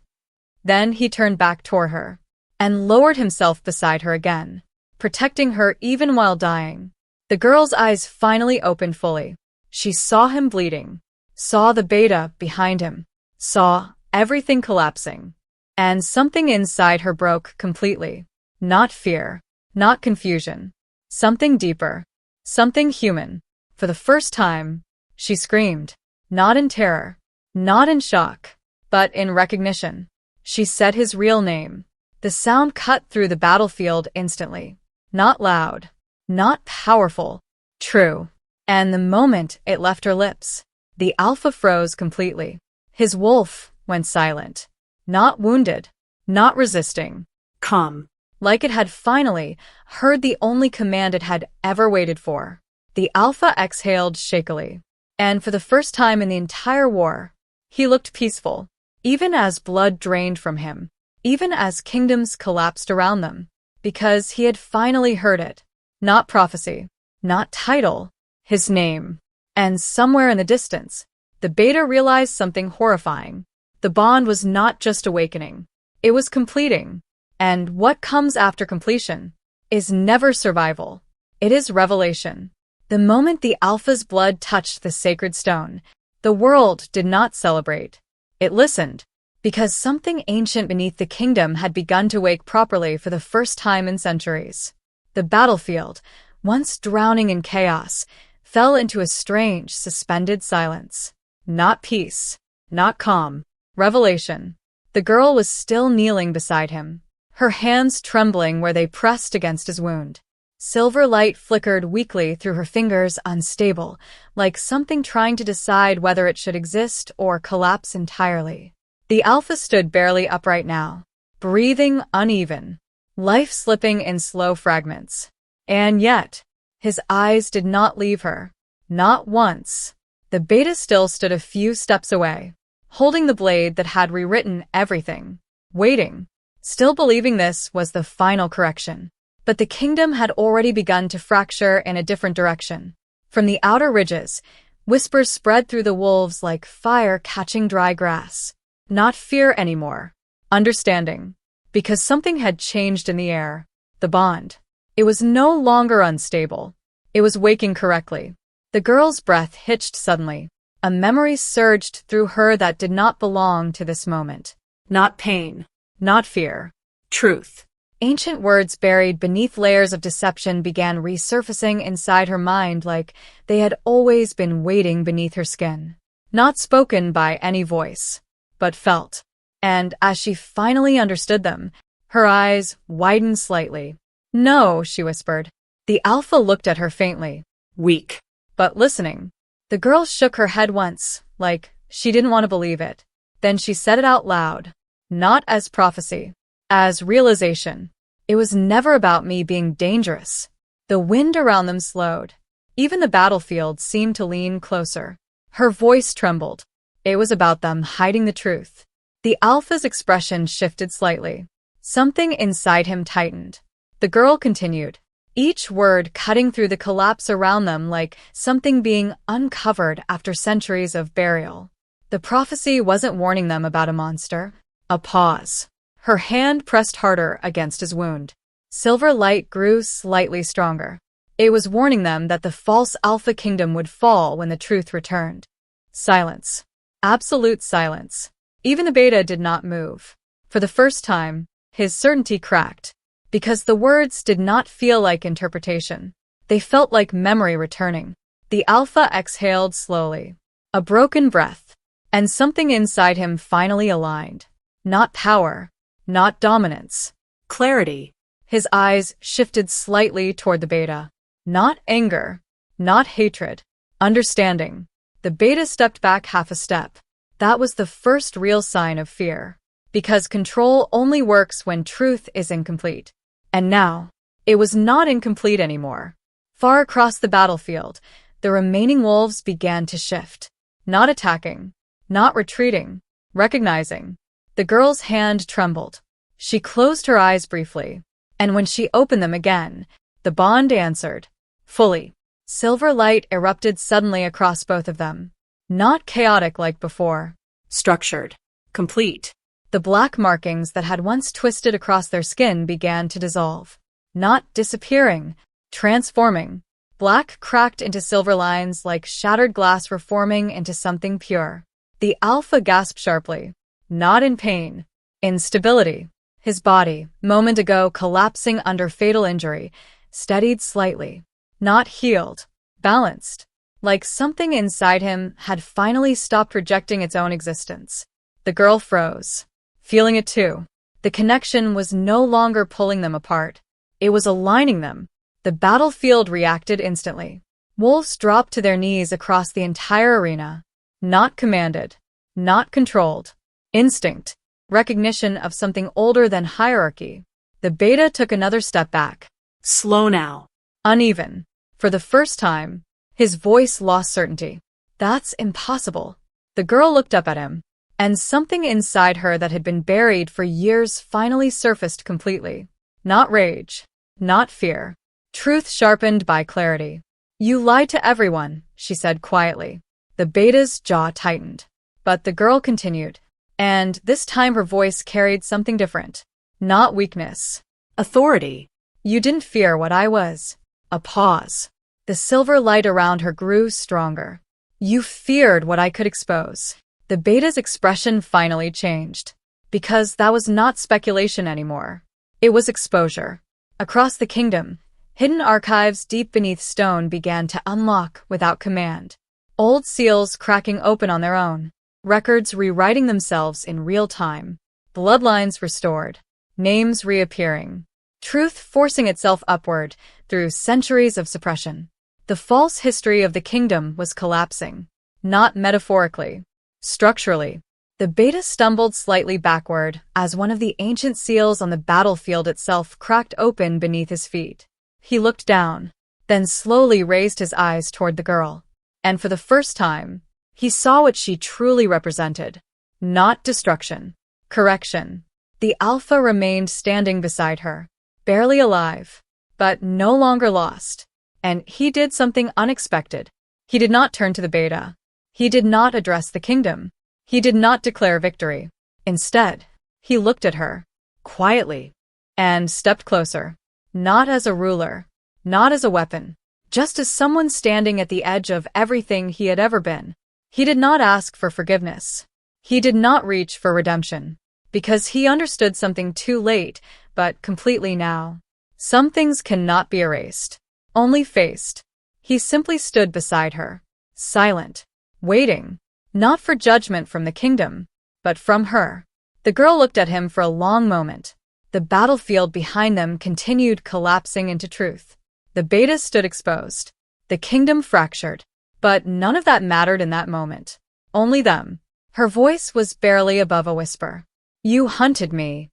Then he turned back toward her, and lowered himself beside her again, protecting her even while dying. The girl's eyes finally opened fully. She saw him bleeding, saw the beta behind him, saw everything collapsing. And something inside her broke completely. Not fear, not confusion. Something deeper, something human. For the first time, she screamed. Not in terror, not in shock, but in recognition. She said his real name. The sound cut through the battlefield instantly. Not loud, not powerful. True. And the moment it left her lips, the alpha froze completely. His wolf went silent. Not wounded, not resisting. Come. Like it had finally heard the only command it had ever waited for. The alpha exhaled shakily. And for the first time in the entire war, he looked peaceful, even as blood drained from him, even as kingdoms collapsed around them, because he had finally heard it. Not prophecy, not title, his name. And somewhere in the distance, the beta realized something horrifying. The bond was not just awakening, it was completing. And what comes after completion is never survival. It is revelation. The moment the alpha's blood touched the sacred stone, the world did not celebrate. It listened, because something ancient beneath the kingdom had begun to wake properly for the first time in centuries. The battlefield, once drowning in chaos, fell into a strange, suspended silence. Not peace, not calm. Revelation. The girl was still kneeling beside him, her hands trembling where they pressed against his wound. Silver light flickered weakly through her fingers, unstable, like something trying to decide whether it should exist or collapse entirely. The alpha stood barely upright now, breathing uneven, life slipping in slow fragments. And yet, his eyes did not leave her. Not once. The beta still stood a few steps away, holding the blade that had rewritten everything, waiting, still believing this was the final correction. But the kingdom had already begun to fracture in a different direction. From the outer ridges, whispers spread through the wolves like fire catching dry grass. Not fear anymore. Understanding. Because something had changed in the air. The bond. It was no longer unstable. It was waking correctly. The girl's breath hitched suddenly. A memory surged through her that did not belong to this moment. Not pain. Not fear. Truth. Ancient words buried beneath layers of deception began resurfacing inside her mind like they had always been waiting beneath her skin. Not spoken by any voice, but felt. And as she finally understood them, her eyes widened slightly. No, she whispered. The alpha looked at her faintly. Weak. But listening. The girl shook her head once, like she didn't want to believe it. Then she said it out loud. Not as prophecy. As realization. It was never about me being dangerous. The wind around them slowed. Even the battlefield seemed to lean closer. Her voice trembled. It was about them hiding the truth. The alpha's expression shifted slightly. Something inside him tightened. The girl continued, each word cutting through the collapse around them like something being uncovered after centuries of burial. The prophecy wasn't warning them about a monster. A pause. Her hand pressed harder against his wound. Silver light grew slightly stronger. It was warning them that the false Alpha Kingdom would fall when the truth returned. Silence. Absolute silence. Even the beta did not move. For the first time, his certainty cracked. Because the words did not feel like interpretation. They felt like memory returning. The Alpha exhaled slowly. A broken breath. And something inside him finally aligned. Not power. Not dominance. Clarity. His eyes shifted slightly toward the beta. Not anger. Not hatred. Understanding. The beta stepped back half a step. That was the first real sign of fear. Because control only works when truth is incomplete. And now, it was not incomplete anymore. Far across the battlefield, the remaining wolves began to shift. Not attacking. Not retreating. Recognizing. The girl's hand trembled. She closed her eyes briefly. And when she opened them again, the bond answered. Fully. Silver light erupted suddenly across both of them. Not chaotic like before. Structured. Complete. The black markings that had once twisted across their skin began to dissolve. Not disappearing. Transforming. Black cracked into silver lines like shattered glass reforming into something pure. The Alpha gasped sharply. Not in pain. In stability. His body, moment ago collapsing under fatal injury, steadied slightly. Not healed. Balanced. Like something inside him had finally stopped rejecting its own existence. The girl froze. Feeling it too. The connection was no longer pulling them apart. It was aligning them. The battlefield reacted instantly. Wolves dropped to their knees across the entire arena. Not commanded. Not controlled. Instinct. Recognition of something older than hierarchy. The beta took another step back. Slow now. Uneven. For the first time, his voice lost certainty. That's impossible. The girl looked up at him, and something inside her that had been buried for years finally surfaced completely. Not rage. Not fear. Truth sharpened by clarity. You lied to everyone, she said quietly. The beta's jaw tightened. But the girl continued. And this time her voice carried something different. Not weakness. Authority. You didn't fear what I was. A pause. The silver light around her grew stronger. You feared what I could expose. The beta's expression finally changed. Because that was not speculation anymore. It was exposure. Across the kingdom, hidden archives deep beneath stone began to unlock without command. Old seals cracking open on their own. Records rewriting themselves in real time. Bloodlines restored. Names reappearing. Truth forcing itself upward through centuries of suppression. The false history of the kingdom was collapsing. Not metaphorically. Structurally. The beta stumbled slightly backward as one of the ancient seals on the battlefield itself cracked open beneath his feet. He looked down, then slowly raised his eyes toward the girl. And for the first time, he saw what she truly represented. Not destruction. Correction. The Alpha remained standing beside her. Barely alive, but no longer lost. And he did something unexpected. He did not turn to the beta. He did not address the kingdom. He did not declare victory. Instead, he looked at her, quietly, and stepped closer. Not as a ruler, not as a weapon, just as someone standing at the edge of everything he had ever been. He did not ask for forgiveness. He did not reach for redemption, because he understood something too late, but completely now. Some things cannot be erased, only faced. He simply stood beside her, silent, waiting, not for judgment from the kingdom, but from her. The girl looked at him for a long moment. The battlefield behind them continued collapsing into truth. The beta stood exposed. The kingdom fractured. But none of that mattered in that moment. Only them. Her voice was barely above a whisper. You hunted me.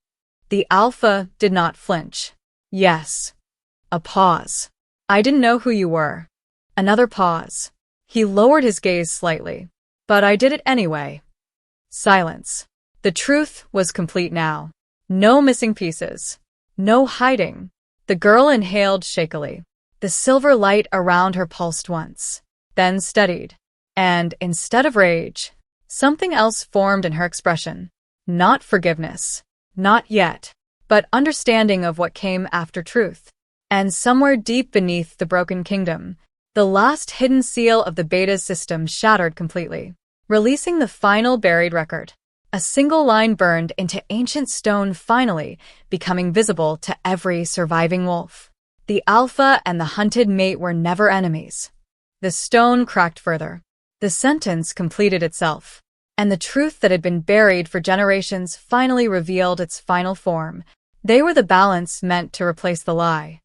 The Alpha did not flinch. Yes. A pause. I didn't know who you were. Another pause. He lowered his gaze slightly. But I did it anyway. Silence. The truth was complete now. No missing pieces. No hiding. The girl inhaled shakily. The silver light around her pulsed once, then steadied. And instead of rage, something else formed in her expression. Not forgiveness. Not yet. But understanding of what came after truth. And somewhere deep beneath the broken kingdom, the last hidden seal of the beta's system shattered completely, releasing the final buried record. A single line burned into ancient stone, finally becoming visible to every surviving wolf. The Alpha and the hunted mate were never enemies. The stone cracked further. The sentence completed itself. And the truth that had been buried for generations finally revealed its final form. They were the balance meant to replace the lie.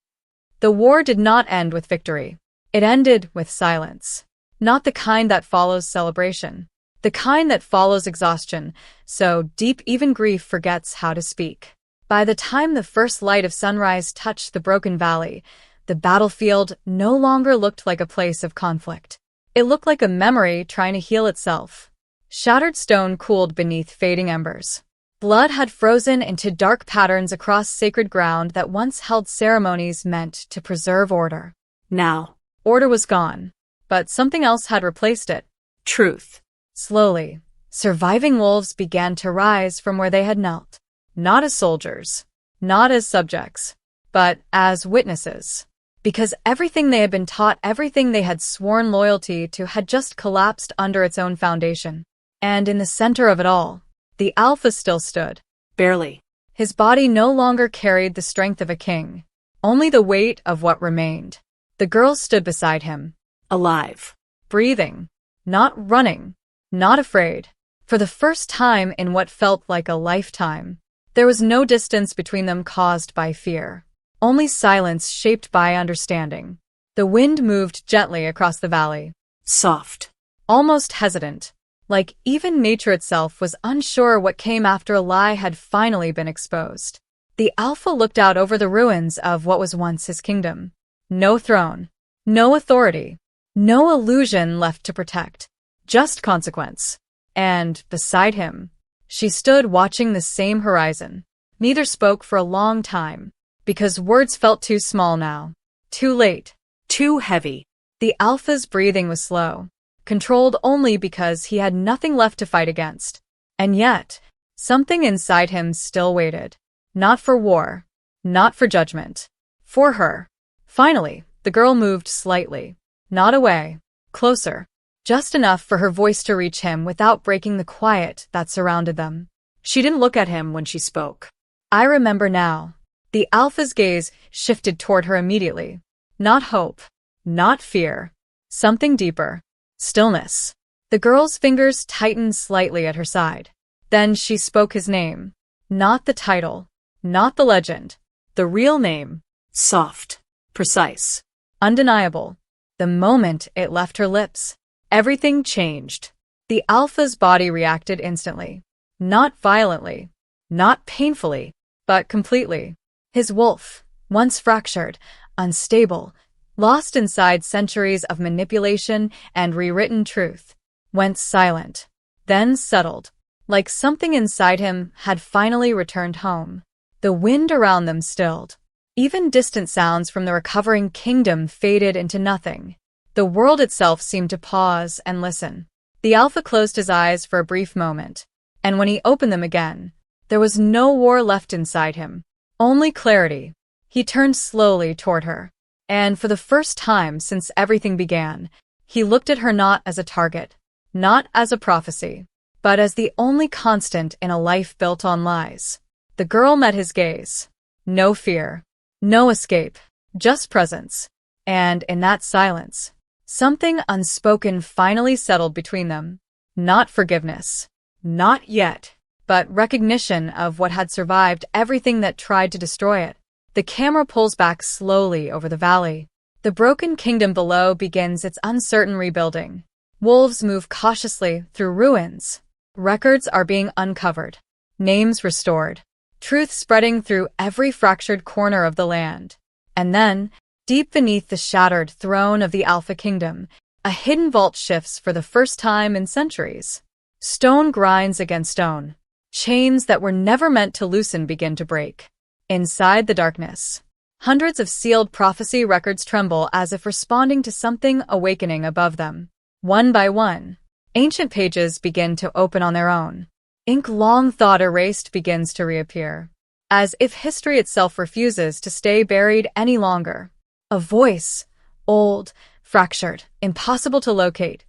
The war did not end with victory. It ended with silence. Not the kind that follows celebration. The kind that follows exhaustion, so deep even grief forgets how to speak. By the time the first light of sunrise touched the broken valley, the battlefield no longer looked like a place of conflict. It looked like a memory trying to heal itself. Shattered stone cooled beneath fading embers. Blood had frozen into dark patterns across sacred ground that once held ceremonies meant to preserve order. Now, order was gone, but something else had replaced it. Truth. Slowly, surviving wolves began to rise from where they had knelt. Not as soldiers, not as subjects, but as witnesses. Because everything they had been taught, everything they had sworn loyalty to had just collapsed under its own foundation. And in the center of it all, the Alpha still stood. Barely. His body no longer carried the strength of a king, only the weight of what remained. The girl stood beside him. Alive. Breathing. Not running. Not afraid. For the first time in what felt like a lifetime, there was no distance between them caused by fear. only silence shaped by understanding. The wind moved gently across the valley, Soft. almost hesitant, like even nature itself was unsure what came after a lie had finally been exposed. The Alpha looked out over the ruins of what was once his kingdom. No throne, no authority, no illusion left to protect, just consequence. And, beside him, she stood watching the same horizon. Neither spoke for a long time, because words felt too small now. Too late. Too heavy. The Alpha's breathing was slow, controlled only because he had nothing left to fight against. And yet, something inside him still waited. Not for war, not for judgment. For her. Finally, the girl moved slightly. Not away. Closer. Just enough for her voice to reach him without breaking the quiet that surrounded them. She didn't look at him when she spoke. I remember now. The Alpha's gaze shifted toward her immediately. Not hope. Not fear. Something deeper. Stillness. The girl's fingers tightened slightly at her side. Then she spoke his name. Not the title. Not the legend. The real name. Soft. Precise. Undeniable. The moment it left her lips, everything changed. The Alpha's body reacted instantly. Not violently. Not painfully. But completely. His wolf, once fractured, unstable, lost inside centuries of manipulation and rewritten truth, went silent, then settled, like something inside him had finally returned home. The wind around them stilled. Even distant sounds from the recovering kingdom faded into nothing. The world itself seemed to pause and listen. The Alpha closed his eyes for a brief moment, and when he opened them again, there was no war left inside him, only clarity. He turned slowly toward her, and for the first time since everything began, he looked at her not as a target, not as a prophecy, but as the only constant in a life built on lies. The girl met his gaze. No fear, no escape, just presence. And in that silence, something unspoken finally settled between them. Not forgiveness. Not yet. But recognition of what had survived everything that tried to destroy it. The camera pulls back slowly over the valley. The broken kingdom below begins its uncertain rebuilding. Wolves move cautiously through ruins. Records are being uncovered. Names restored. Truth spreading through every fractured corner of the land. And then, deep beneath the shattered throne of the Alpha Kingdom, a hidden vault shifts for the first time in centuries. Stone grinds against stone. Chains that were never meant to loosen begin to break. Inside the darkness, hundreds of sealed prophecy records tremble as if responding to something awakening above them. One by one, ancient pages begin to open on their own. Ink long thought erased begins to reappear, as if history itself refuses to stay buried any longer. A voice, old, fractured, impossible to locate,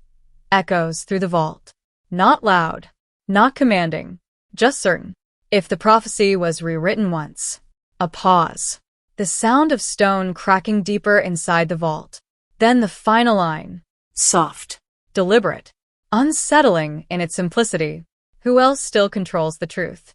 echoes through the vault. Not loud, not commanding, just certain. If the prophecy was rewritten once. A pause. The sound of stone cracking deeper inside the vault. Then the final line. Soft. Deliberate. Unsettling in its simplicity. Who else still controls the truth?